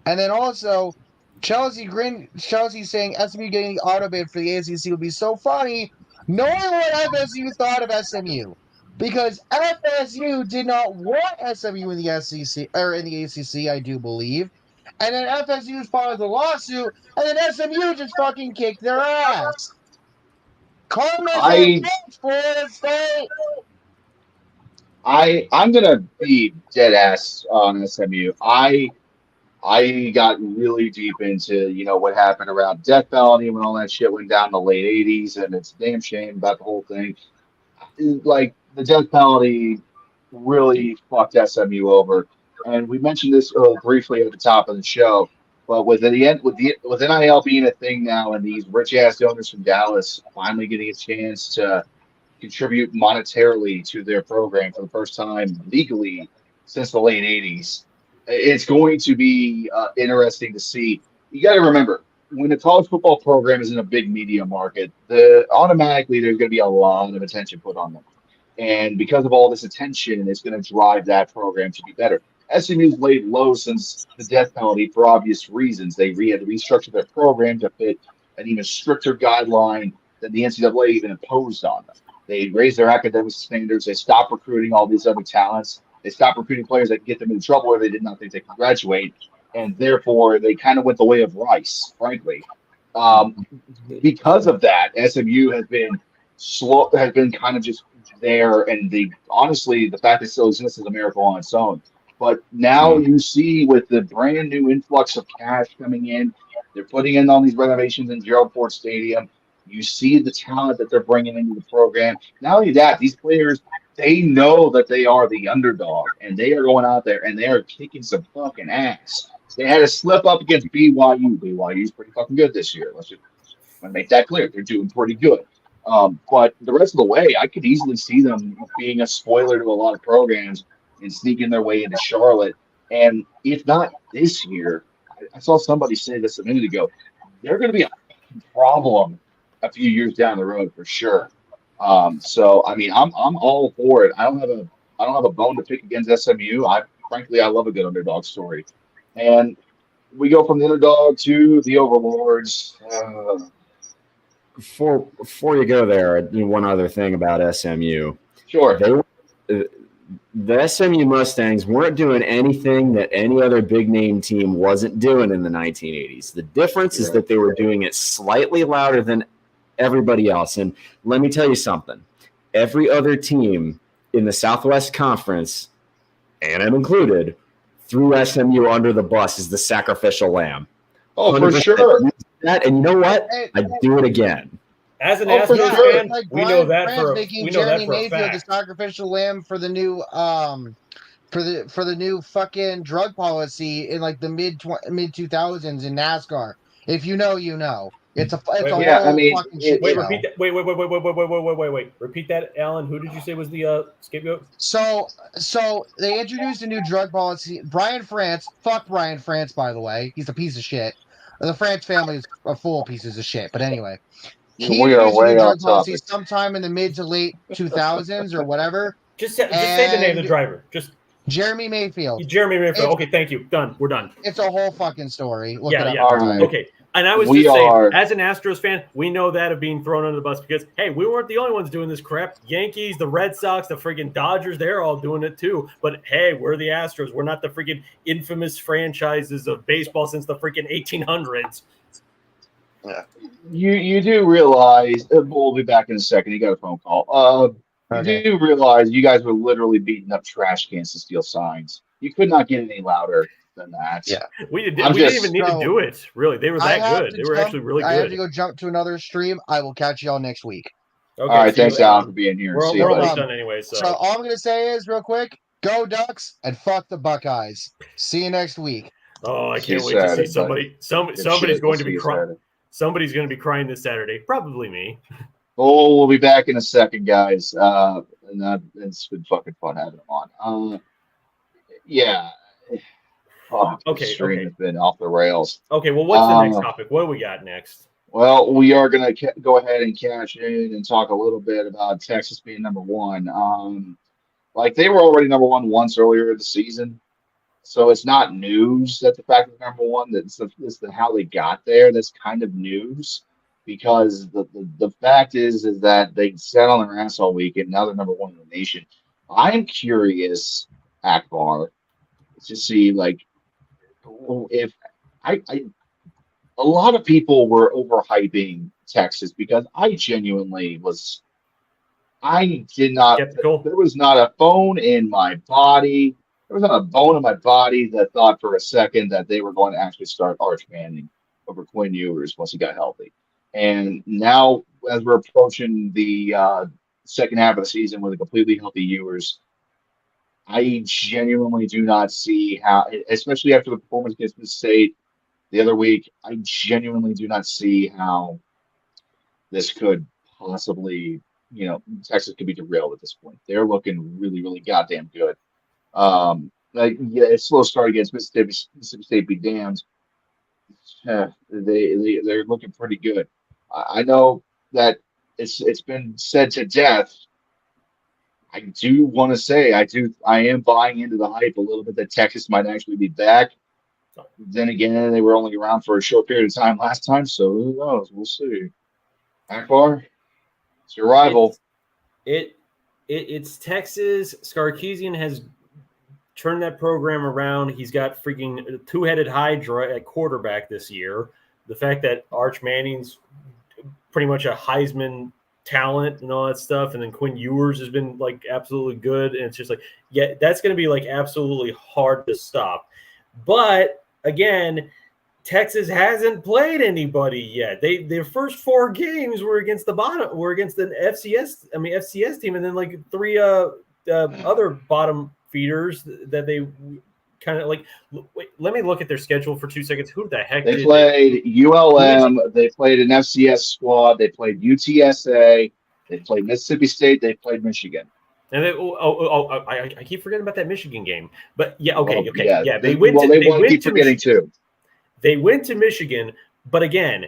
And then also, Chelsea saying SMU getting the auto bid for the ACC would be so funny, knowing what FSU thought of SMU, because FSU did not want SMU in the SEC or in the ACC, I do believe. And then FSU filed the lawsuit, and then SMU just fucking kicked their ass. Florida State. I'm gonna be dead ass on SMU. I got really deep into what happened around death penalty when all that shit went down in the late '80s, and it's a damn shame about the whole thing. Like the death penalty really fucked SMU over. And we mentioned this briefly at the top of the show, but with NIL being a thing now, and these rich ass donors from Dallas finally getting a chance to contribute monetarily to their program for the first time legally since the late '80s, it's going to be interesting to see. You got to remember, when a college football program is in a big media market, automatically there's going to be a lot of attention put on them, and because of all this attention, it's going to drive that program to be better. SMU's laid low since the death penalty for obvious reasons. They had to restructure their program to fit an even stricter guideline than the NCAA even imposed on them. They raised their academic standards. They stopped recruiting all these other talents. They stopped recruiting players that get them in trouble where they did not think they could graduate. And therefore, they kind of went the way of Rice, frankly. Because of that, SMU has been kind of just there. And honestly, the fact that it still exists is a miracle on its own. But now you see with the brand new influx of cash coming in, they're putting in all these renovations in Gerald Ford Stadium. You see the talent that they're bringing into the program. Not only that, these players, they know that they are the underdog, and they are going out there and they are kicking some fucking ass. They had a slip up against BYU. BYU's pretty fucking good this year. Let's just make that clear. They're doing pretty good. But the rest of the way, I could easily see them being a spoiler to a lot of programs and sneaking their way into Charlotte. And if not this year, I saw somebody say this a minute ago, they're going to be a problem a few years down the road for sure. So I mean, I'm all for it. I don't have a bone to pick against SMU. Frankly, I love a good underdog story. And we go from the underdog to the overlords. Before you go there, one other thing about SMU. Sure. The SMU Mustangs weren't doing anything that any other big name team wasn't doing in the 1980s. The difference is that they were doing it slightly louder than everybody else. And let me tell you something. Every other team in the Southwest Conference, and I'm included, threw SMU under the bus as the sacrificial lamb. Oh, for 100%. sure. That, and you know what? I'd do it again. As an for Astros sure. fan, we know that for Jeremy a Mayfield the fact. sacrificial lamb for the new for the new fucking drug policy in like the mid 2000s in NASCAR. If you know, you know. It's a Yeah, whole I mean, fucking shit Wait, show. repeat that. Wait. Repeat that, Alan. Who did you say was the scapegoat? So they introduced a new drug policy. Brian France, fuck Brian France, by the way. He's a piece of shit. The France family is a full pieces of shit. But anyway, he we are introduced a way new off drug policy topic. sometime in the mid to late 2000s or whatever. Just say the name of the driver. Just Jeremy Mayfield. Jeremy Mayfield. Okay, thank you. Done. We're done. It's a whole fucking story. Look Yeah, it up. yeah. All right. Okay. And I was We just saying, are- as an Astros fan, we know that of being thrown under the bus because, hey, we weren't the only ones doing this crap. Yankees, the Red Sox, the friggin' Dodgers, they're all doing it too. But, hey, we're the Astros. We're not the friggin' infamous franchises of baseball since the friggin' 1800s. You do realize we'll be back in a second. You got a phone call. Okay. You do realize you guys were literally beating up trash cans to steal signs. You could not get any louder than that. Yeah. We didn't I'm even just- need to do it, really. They were I that have good. to They were jump- actually really I have to good. go jump to another stream. I will catch y'all next week. Okay, All right. see you Thanks, later. Alan, for being here. We're See you no later. almost problem. done anyway, so. So all I'm gonna say is real quick, go Ducks and fuck the Buckeyes. See you next week. Oh, I See you can't wait to Saturday, see somebody. Good Somebody's shit. going We'll to see be you crying. Saturday. Somebody's going to be crying this Saturday. Probably me. Oh, we'll be back in a second, guys. And it's been fucking fun having them on. Yeah. Fuck, the Okay, stream okay. has been off the rails. Okay, well, what's the next topic? What do we got next? Well, we are going to go ahead and cash in and talk a little bit about Texas being number one. Like they were already number one once earlier in the season, so it's not news that the fact that they're number one. That's how they got there. That's kind of news because the fact is that they sat on their ass all week and now they're number one in the nation. I'm curious, Akbar, to see like if I a lot of people were overhyping Texas because I genuinely was. I did not. Skeptical? There was not a bone in my body. There was not a bone in my body that thought for a second that they were going to actually start Arch Manning over Quinn Ewers once he got healthy. And now, as we're approaching the second half of the season with a completely healthy Ewers, I genuinely do not see how, especially after the performance against Mississippi State the other week, I genuinely do not see how this could possibly, Texas could be derailed at this point. They're looking really, really goddamn good. A slow start against Mississippi State be damned. They're looking pretty good. I know that it's been said to death. I do want to say I am buying into the hype a little bit that Texas might actually be back. Then again, they were only around for a short period of time last time, so who knows? We'll see. Akbar, it's your rival. It's Texas. Sarkisian has turned that program around. He's got freaking two-headed Hydra at quarterback this year. The fact that Arch Manning's pretty much a Heisman talent and all that stuff, and then Quinn Ewers has been like absolutely good, and it's just like, yeah, that's going to be like absolutely hard to stop. But again, Texas hasn't played anybody yet. Their first four games were against the FCS team, and then like three other bottom feeders that they kind of like. Wait, let me look at their schedule for 2 seconds. Who the heck? They played ULM. They played an FCS squad. They played UTSA. They played Mississippi State. They played Michigan. And I keep forgetting about that Michigan game. But yeah, okay. They keep forgetting too. They went to Michigan, but again,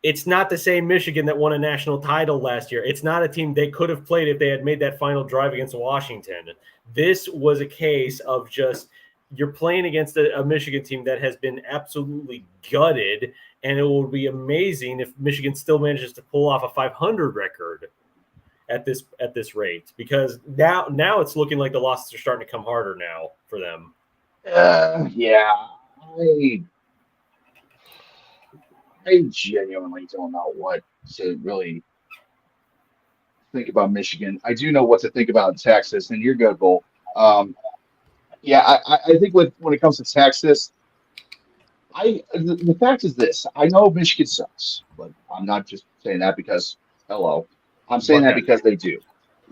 it's not the same Michigan that won a national title last year. It's not a team they could have played if they had made that final drive against Washington. This was a case of just, you're playing against a Michigan team that has been absolutely gutted, and it will be amazing if Michigan still manages to pull off a 500 record at this rate, because now it's looking like the losses are starting to come harder now for them. Yeah, I genuinely don't know what to really think about Michigan. I do know what to think about Texas, and you're good, Bull. Yeah, I think when it comes to Texas, the fact is this: I know Michigan sucks, but I'm not just saying that because hello. I'm saying that because they do.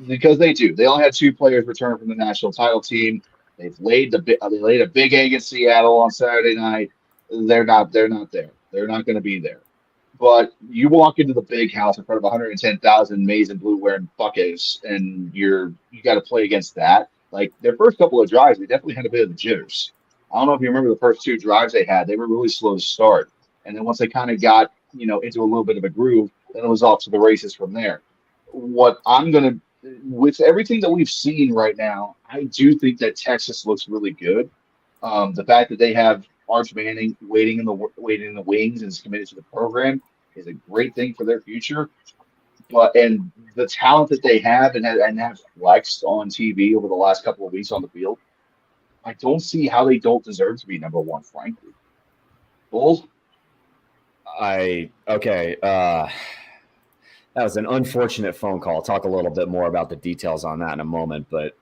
Because they do. They only had 2 players return from the national title team. They laid a big egg in Seattle on Saturday night. They're not there. They're not going to be there. But you walk into the big house in front of 110,000 maize and blue wearing buckets, and you got to play against that. Like their first couple of drives, they definitely had a bit of the jitters. I don't know if you remember the first 2 drives they had; they were really slow to start, and then once they kind of got into a little bit of a groove, then it was off to the races from there. With everything that we've seen right now, I do think that Texas looks really good. The fact that they have Arch Manning waiting in the wings and is committed to the program is a great thing for their future. And the talent that they have and have flexed on TV over the last couple of weeks on the field, I don't see how they don't deserve to be number 1, frankly. Bulls? That was an unfortunate phone call. I'll talk a little bit more about the details on that in a moment, but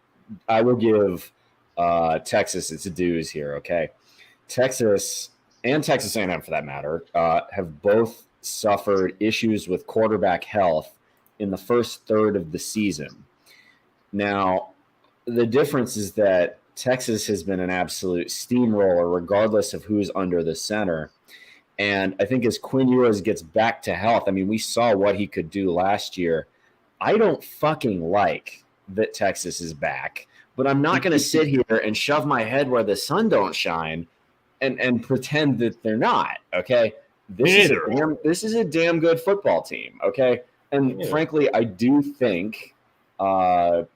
I will give Texas its dues here, okay? Texas and Texas A&M, for that matter, have both suffered issues with quarterback health in the first third of the season. Now, the difference is that Texas has been an absolute steamroller regardless of who's under the center. And I think as Quinn Ewers gets back to health, I mean, we saw what he could do last year. I don't fucking like that Texas is back, but I'm not going to sit here and shove my head where the sun don't shine and pretend that they're not, okay? This is a damn good football team, okay? And frankly, I do think that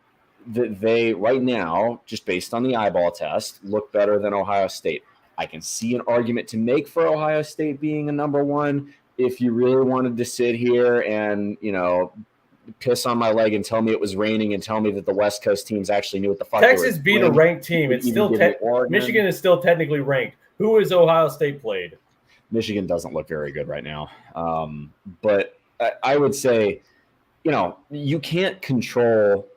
they, right now, just based on the eyeball test, look better than Ohio State. I can see an argument to make for Ohio State being a number 1 if you really wanted to sit here and, piss on my leg and tell me it was raining and tell me that the West Coast teams actually knew what the fuck Texas beat a ranked team. It's still Michigan is still technically ranked. Who is Ohio State played? Michigan doesn't look very good right now. But I would say, you can't control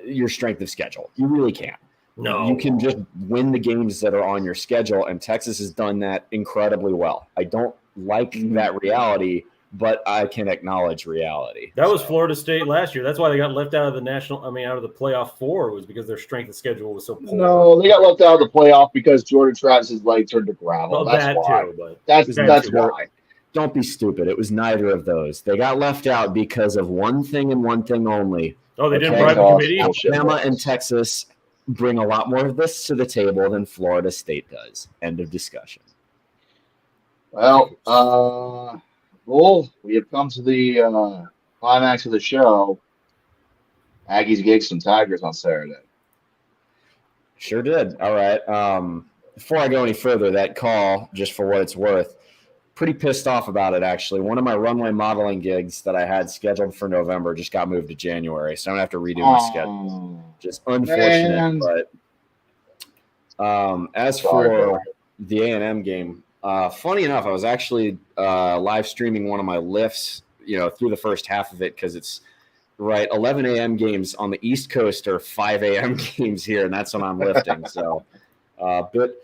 your strength of schedule. You really can't. No. You can just win the games that are on your schedule, and Texas has done that incredibly well. I don't like that reality, but I can acknowledge reality. That was Florida State last year. That's why they got left out of the out of the playoff 4, was because their strength of schedule was so poor. No, they got left out of the playoff because Jordan Travis's leg turned to gravel. Well, that's why. Too, but that's why. Don't be stupid. It was neither of those. They got left out because of one thing and one thing only. Oh, they didn't bribe the committee? Alabama and Texas bring a lot more of this to the table than Florida State does. End of discussion. Well, we have come to the climax of the show. Aggies gave some Tigers on Saturday. Sure did. All right. Before I go any further, that call, just for what it's worth, pretty pissed off about it, actually. One of my runway modeling gigs that I had scheduled for November just got moved to January, so I'm going to have to redo my schedule. Just unfortunate, but as for the A&M game, funny enough, I was actually live streaming one of my lifts, through the first half of it, because it's 11 a.m. games on the East Coast are 5 a.m. games here, and that's when I'm lifting. So, but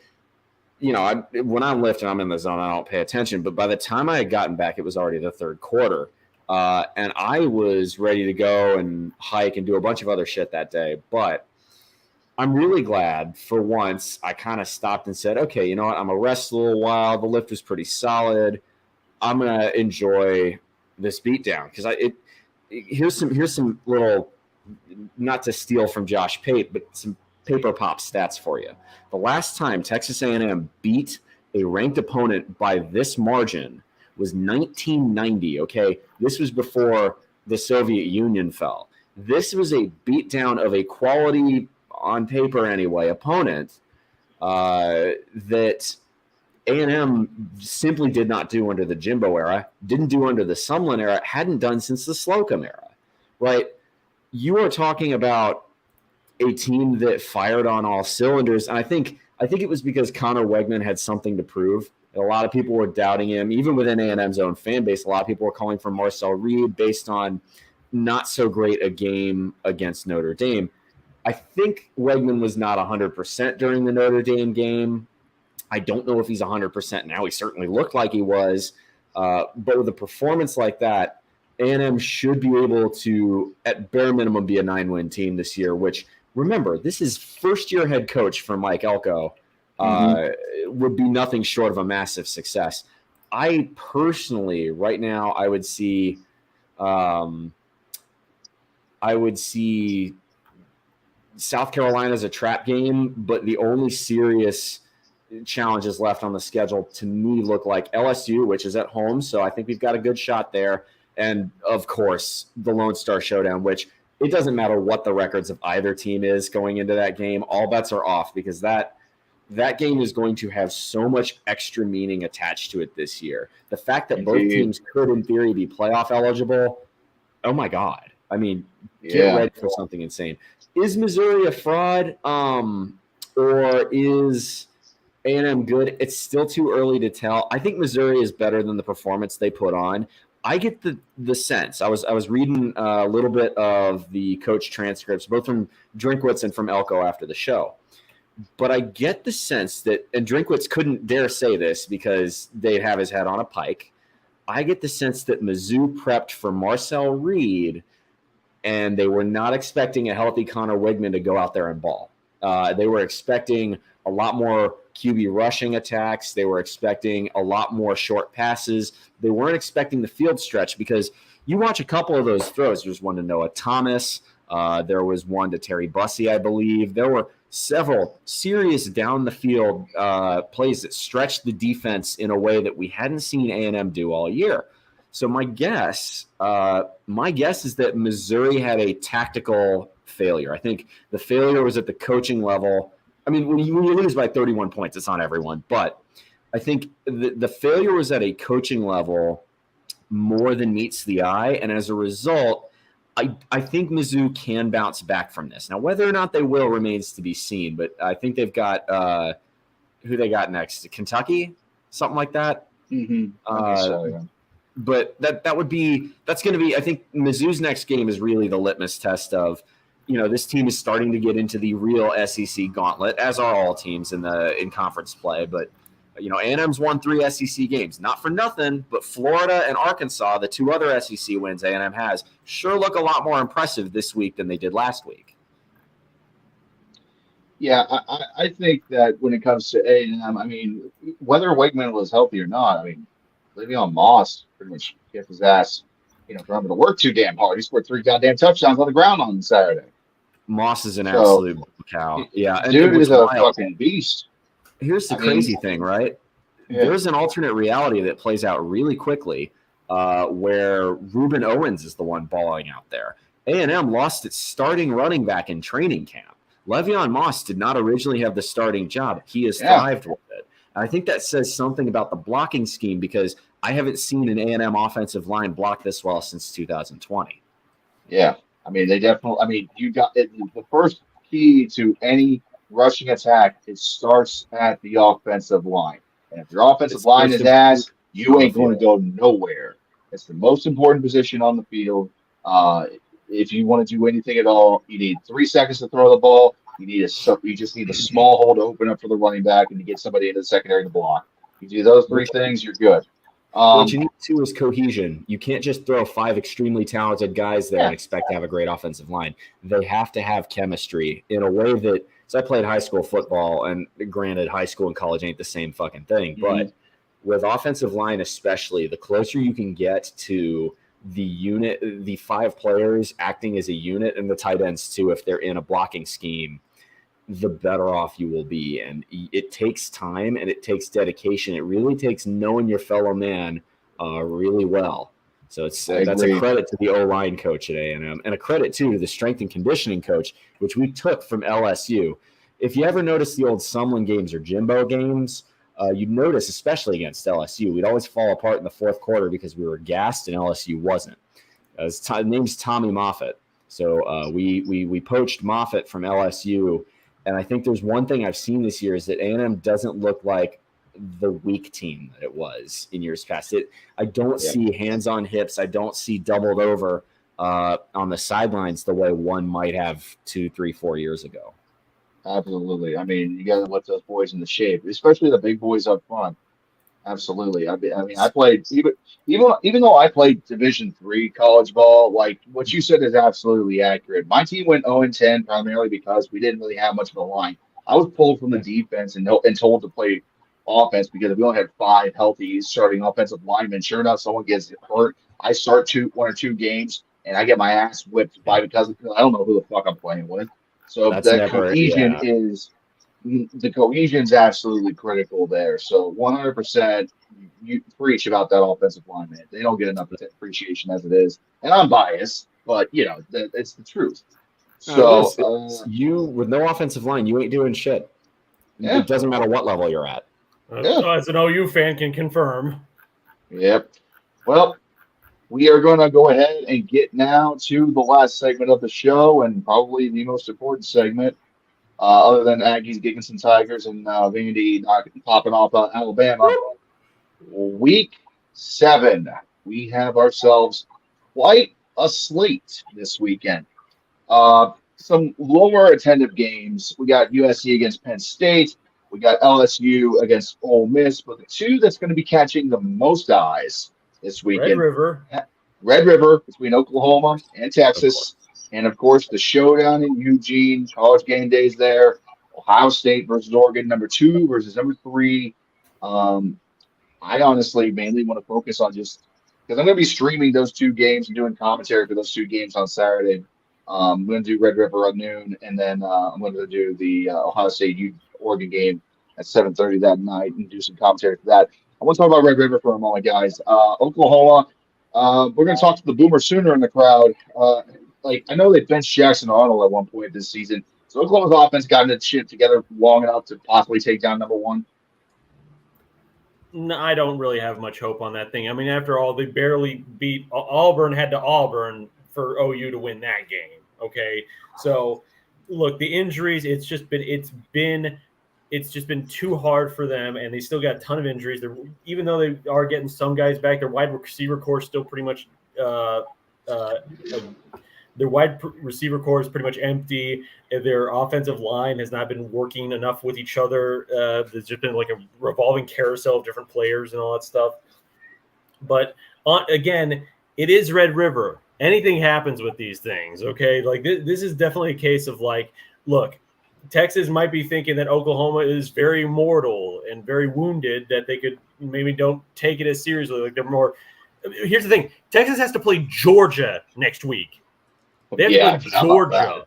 when I'm lifting, I'm in the zone. I don't pay attention. But by the time I had gotten back, it was already the third quarter, and I was ready to go and hike and do a bunch of other shit that day. But I'm really glad for once I kind of stopped and said, okay, you know what? I'm going to rest a little while. The lift was pretty solid. I'm going to enjoy this beatdown because here's some little, not to steal from Josh Pate, but some paper pop stats for you. The last time Texas A&M beat a ranked opponent by this margin was 1990, okay? This was before the Soviet Union fell. This was a beatdown of a quality, on paper anyway, opponent that A&M simply did not do under the Jimbo era, didn't do under the Sumlin era, hadn't done since the Slocum era, right? You are talking about a team that fired on all cylinders, and I think it was because Connor Wegman had something to prove. A lot of people were doubting him, even within A&M's own fan base. A lot of people were calling for Marcel Reed based on not so great a game against Notre Dame. I think Wegman was not 100% during the Notre Dame game. I don't know if he's 100% now. He certainly looked like he was. But with a performance like that, A&M should be able to, at bare minimum, be a 9-win team this year, which, remember, this is first-year head coach for Mike Elko. Would be nothing short of a massive success. I personally, right now, I would see South Carolina as a trap game, but the only serious challenges left on the schedule to me look like LSU, which is at home, so I think we've got a good shot there, and of course the Lone Star Showdown, which it doesn't matter what the records of either team is going into that game, all bets are off because that game is going to have so much extra meaning attached to it this year. The fact that both teams could, in theory, be playoff eligible, oh my God. I mean, get ready for something insane. Is Missouri a fraud or is A&M good? It's still too early to tell. I think Missouri is better than the performance they put on. I get the sense. I was reading a little bit of the coach transcripts, both from Drinkwitz and from Elko after the show. But I get the sense that, and Drinkwitz couldn't dare say this because they'd have his head on a pike. I get the sense that Mizzou prepped for Marcel Reed, and they were not expecting a healthy Connor Wegman to go out there and ball. They were expecting a lot more QB rushing attacks. They were expecting a lot more short passes. They weren't expecting the field stretch because you watch a couple of those throws. There's one to Noah Thomas. There was one to Terry Bussey, I believe. There were several serious down the field plays that stretched the defense in a way that we hadn't seen A&M do all year. So my guess is that Missouri had a tactical failure. I think the failure was at the coaching level. I mean, when you lose by 31 points, it's on everyone. But I think the failure was at a coaching level more than meets the eye. And as a result, I think Mizzou can bounce back from this. Now, whether or not they will remains to be seen. But I think they've got who they got next? Kentucky? Something like that? Mm-hmm. But that's going to be, I think Mizzou's next game is really the litmus test of, this team is starting to get into the real SEC gauntlet, as are all teams in conference play. But, A&M's won 3 SEC games. Not for nothing, but Florida and Arkansas, the 2 other SEC wins A&M has, sure look a lot more impressive this week than they did last week. Yeah, I think that when it comes to A&M, I mean, whether Wakeman was healthy or not, I mean, Le'Veon Moss pretty much kept his ass, for him to work too damn hard. He scored 3 goddamn touchdowns on the ground on Saturday. Moss is an absolute cow. Yeah, and dude is a fucking beast. Here's the crazy thing, right? Yeah. There's an alternate reality that plays out really quickly where Reuben Owens is the one balling out there. A&M lost its starting running back in training camp. Le'Veon Moss did not originally have the starting job. He has thrived with it. And I think that says something about the blocking scheme because I haven't seen an A&M offensive line block this well since 2020. Yeah. I mean, you got it. The first key to any rushing attack, it starts at the offensive line. And if your offensive line is ass, you ain't going to go nowhere. It's the most important position on the field. If you want to do anything at all, you need 3 seconds to throw the ball. You just need a small hole to open up for the running back and to get somebody into the secondary to block. You do those 3 things, you're good. What you need too is cohesion. You can't just throw 5 extremely talented guys there and expect to have a great offensive line. They have to have chemistry in a way that. So I played high school football, and granted, high school and college ain't the same fucking thing. But with offensive line, especially, the closer you can get to the unit, the 5 players acting as a unit, and the tight ends too, if they're in a blocking scheme, the better off you will be. And it takes time and it takes dedication. It really takes knowing your fellow man really well. So that's a credit to the O-line coach at A&M and a credit too to the strength and conditioning coach, which we took from LSU. if you ever notice the old Sumlin games or Jimbo games, you'd notice, especially against LSU, we'd always fall apart in the fourth quarter because we were gassed and LSU wasn't. His name's Tommy Moffitt. So we poached Moffitt from LSU, and I think there's one thing I've seen this year is that A&M doesn't look like the weak team that it was in years past. I don't see hands on hips. I don't see doubled over on the sidelines the way one might have 2, 3, 4 years ago. Absolutely. I mean, you got to let those boys into shape, especially the big boys up front. Absolutely. I mean, I played even though I played Division III college ball. Like what you said is absolutely accurate. My team went 0-10 primarily because we didn't really have much of a line. I was pulled from the defense and told to play offense because we only had 5 healthy starting offensive linemen. Sure enough, someone gets hurt. I start 1 or 2 games and I get my ass whipped by because I don't know who the fuck I'm playing with. So that cohesion is. The cohesion's absolutely critical there. So 100%, you preach about that offensive line, man. They don't get enough appreciation as it is. And I'm biased, but, it's the truth. So you, with no offensive line, you ain't doing shit. Yeah. It doesn't matter what level you're at. As an OU fan can confirm. Yep. Well, we are going to go ahead and get now to the last segment of the show and probably the most important segment. Other than Aggies getting some Tigers and Vandy popping off Alabama. Week 7, we have ourselves quite a slate this weekend. Some lower attended games. We got USC against Penn State. We got LSU against Ole Miss. But the 2 that's going to be catching the most eyes this weekend. Red River between Oklahoma and Texas. And, of course, the showdown in Eugene, College game days there, Ohio State versus Oregon, number 2 versus number 3. I honestly mainly want to focus on just – because I'm going to be streaming those 2 games and doing commentary for those 2 games on Saturday. I'm going to do Red River at noon, and then I'm going to do the Ohio State-Oregon game at 7:30 that night and do some commentary for that. I want to talk about Red River for a moment, guys. Oklahoma, we're going to talk to the Boomer Sooner in the crowd. I know they benched Jackson Arnold at one point this season. So Oklahoma's offense gotten its shit together long enough to possibly take down number 1. No, I don't really have much hope on that thing. I mean, after all, they barely beat Auburn, had to Auburn for OU to win that game. Okay, so look, the injuries. It's just been too hard for them, and they still got a ton of injuries. Even though they are getting some guys back, their wide receiver core is still pretty much. Their wide receiver core is pretty much empty. Their offensive line has not been working enough with each other. There's just been like a revolving carousel of different players and all that stuff. But again, it is Red River. Anything happens with these things, okay? Like this is definitely a case of like, look, Texas might be thinking that Oklahoma is very mortal and very wounded, that they could maybe don't take it as seriously. Like they're more. Here's the thing: Texas has to play Georgia next week. They have to play Georgia.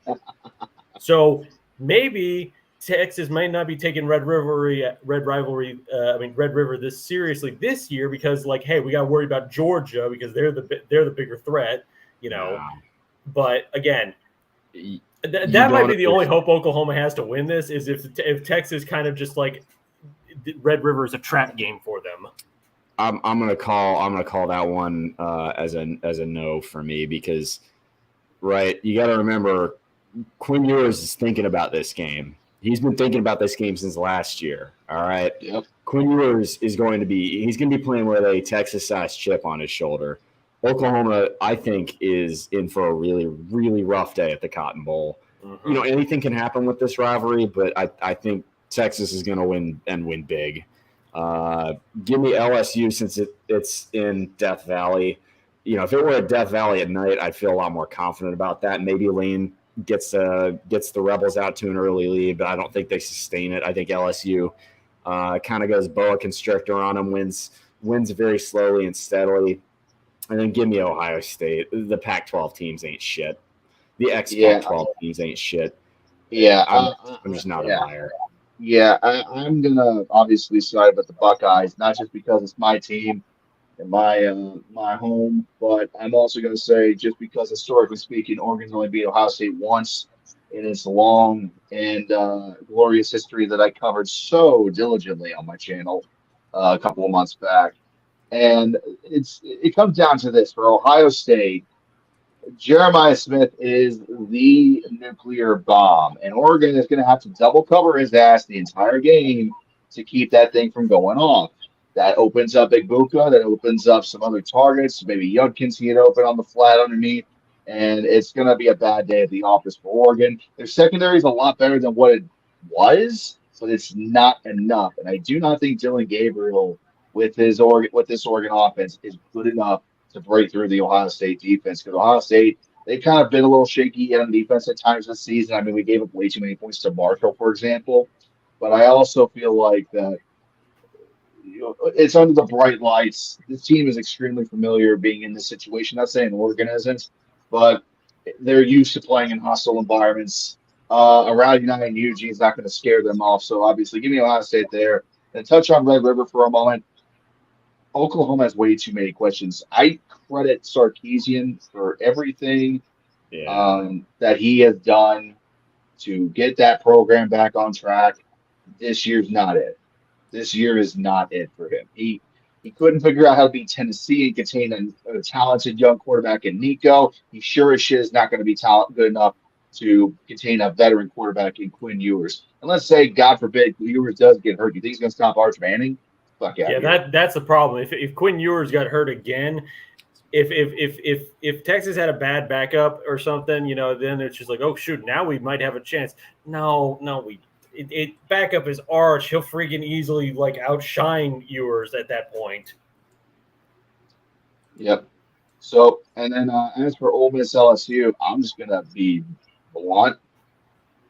So maybe Texas might not be taking Red River this seriously this year because, like, hey, we got to worry about Georgia because they're the bigger threat, But again, that might be the only hope Oklahoma has to win this is if Texas kind of just like Red River is a trap game for them. I'm gonna call that one as a no for me because. Right, you got to remember, Quinn Ewers is thinking about this game. He's been thinking about this game since last year. All right. Yep. Quinn Ewers he's going to be playing with a Texas-sized chip on his shoulder. Oklahoma, I think, is in for a really, really rough day at the Cotton Bowl. Mm-hmm. Anything can happen with this rivalry, but I think Texas is going to win big. Give me LSU since it's in Death Valley. If it were at Death Valley at night, I'd feel a lot more confident about that. Maybe Lane gets the Rebels out to an early lead, but I don't think they sustain it. I think LSU kind of goes boa constrictor on them, wins very slowly and steadily. And then give me Ohio State. The Pac-12 teams ain't shit. The ex-Pac-12 teams ain't shit. Yeah, I'm just not a buyer. Yeah, I'm going to obviously side with the Buckeyes, not just because it's my team in my home, but I'm also going to say just because historically speaking, Oregon's only beat Ohio State once. in its long and glorious history that I covered so diligently on my channel a couple of months back. And it comes down to this for Ohio State. Jeremiah Smith is the nuclear bomb, and Oregon is going to have to double cover his ass the entire game to keep that thing from going off. That opens up Igbuka, that opens up some other targets. Maybe Young can see it open on the flat underneath, and it's going to be a bad day at the office for Oregon. Their secondary is a lot better than what it was, but it's not enough. And I do not think Dylan Gabriel with this Oregon offense is good enough to break through the Ohio State defense, because Ohio State, they've kind of been a little shaky on defense at times this season. I mean, we gave up way too many points to Marshall, for example, but I also feel like that it's under the bright lights. This team is extremely familiar being in this situation. Not saying Oregon isn't, but they're used to playing in hostile environments. Around United Eugene is not going to scare them off. So obviously, give me Ohio State there. And touch on Red River for a moment. Oklahoma has way too many questions. I credit Sarkisian for everything that he has done to get that program back on track. This year's not it. This year is not it for him. He couldn't figure out how to beat Tennessee and contain a talented young quarterback in Nico. He sure as shit is not going to be good enough to contain a veteran quarterback in Quinn Ewers. And let's say, God forbid, Ewers does get hurt. You think he's going to stop Arch Manning? Fuck yeah, that's the problem. If Quinn Ewers got hurt again, if Texas had a bad backup or something, then it's just like, oh shoot, now we might have a chance. No, backup is Arch. He'll freaking easily outshine Ewers at that point. Yep. So, and then as for Ole Miss LSU, I'm just gonna be blunt.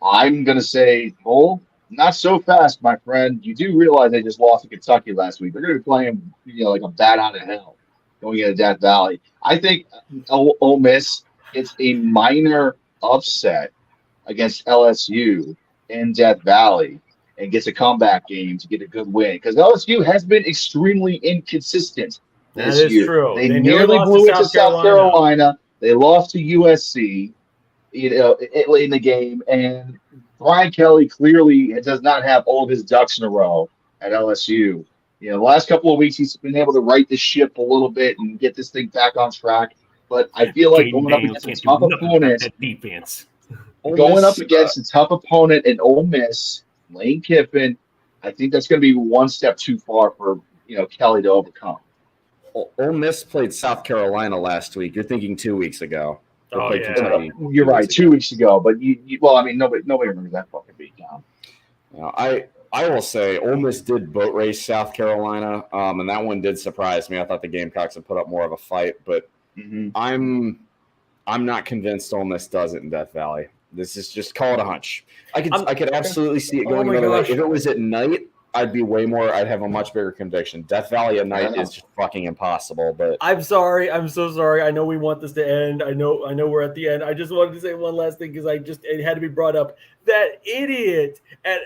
I'm gonna say Bull. Not so fast, my friend. You do realize they just lost to Kentucky last week. They're going to be playing, like a bat out of hell going into Death Valley. I think Ole Miss gets a minor upset against LSU in Death Valley and gets a comeback game to get a good win, because LSU has been extremely inconsistent this year. That is true. They nearly blew it to South Carolina. They lost to USC, late in the game, and Brian Kelly clearly does not have all of his ducks in a row at LSU. The last couple of weeks he's been able to right the ship a little bit and get this thing back on track. But I feel like going up against a tough opponent, in Ole Miss, Lane Kiffin, I think that's going to be one step too far for Kelly to overcome. Ole Miss played South Carolina last week. You're thinking 2 weeks ago. Oh, yeah. You're right, 2 weeks ago. But nobody remembers that fucking beatdown. I will say Ole Miss did boat race South Carolina, and that one did surprise me. I thought the Gamecocks would put up more of a fight, but I'm not convinced Ole Miss does it in Death Valley. This is just call it a hunch. I could absolutely see it going another way. If it was at night, I'd have a much bigger conviction. Death Valley at night is just fucking impossible. But I'm sorry. I'm so sorry. I know we want this to end. I know we're at the end. I just wanted to say one last thing because it had to be brought up. That idiot at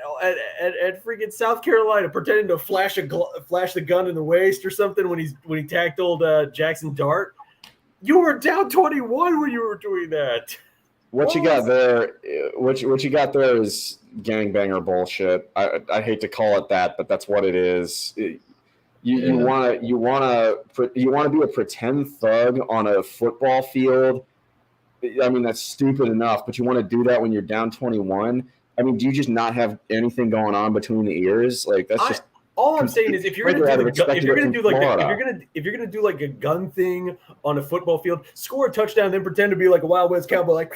freaking South Carolina pretending to flash the gun in the waist or something when he tackled Jackson Dart. You were down 21 when you were doing that. What you got there? What you got there is gangbanger bullshit. I hate to call it that, but that's what it is. You want to be a pretend thug on a football field. I mean, that's stupid enough, but you want to do that when you're down 21. I mean, do you just not have anything going on between the ears? Like that's just. All I'm saying is, if you're gonna do like a gun thing on a football field, score a touchdown, then pretend to be like a Wild West Cowboy, like.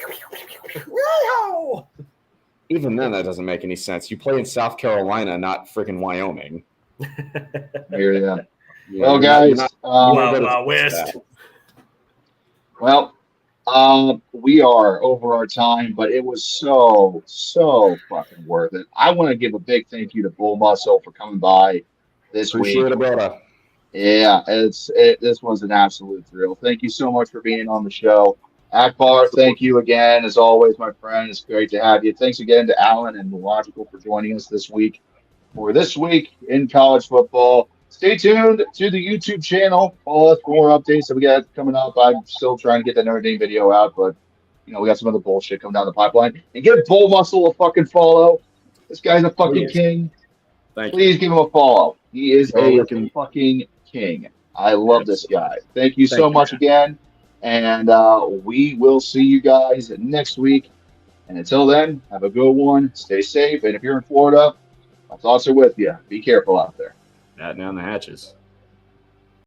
Even then, that doesn't make any sense. You play in South Carolina, not freaking Wyoming. Yeah. Well, guys, West. Well, we are over our time, but it was so fucking worth it. I want to give a big thank you to Bull Muscle for coming by this week. Yeah, this was an absolute thrill. Thank you so much for being on the show. Akbar, thank you again, as always, my friend. It's great to have you. Thanks again to Alan and Logical for joining us this week for This Week in College Football. Stay tuned to the YouTube channel. Follow us for more updates that we got coming up. I'm still trying to get that Notre Dame video out, but we got some other bullshit coming down the pipeline. And give Bull Muscle a fucking follow. This guy's a fucking Please. king. Thank you. Please give him a follow. He is Well, a we can- fucking king. I love this guy. Thank you so Thank you, much man. again. And we will see you guys next week. And until then, have a good one. Stay safe. And if you're in Florida, my thoughts are with you. Be careful out there. Batting down the hatches.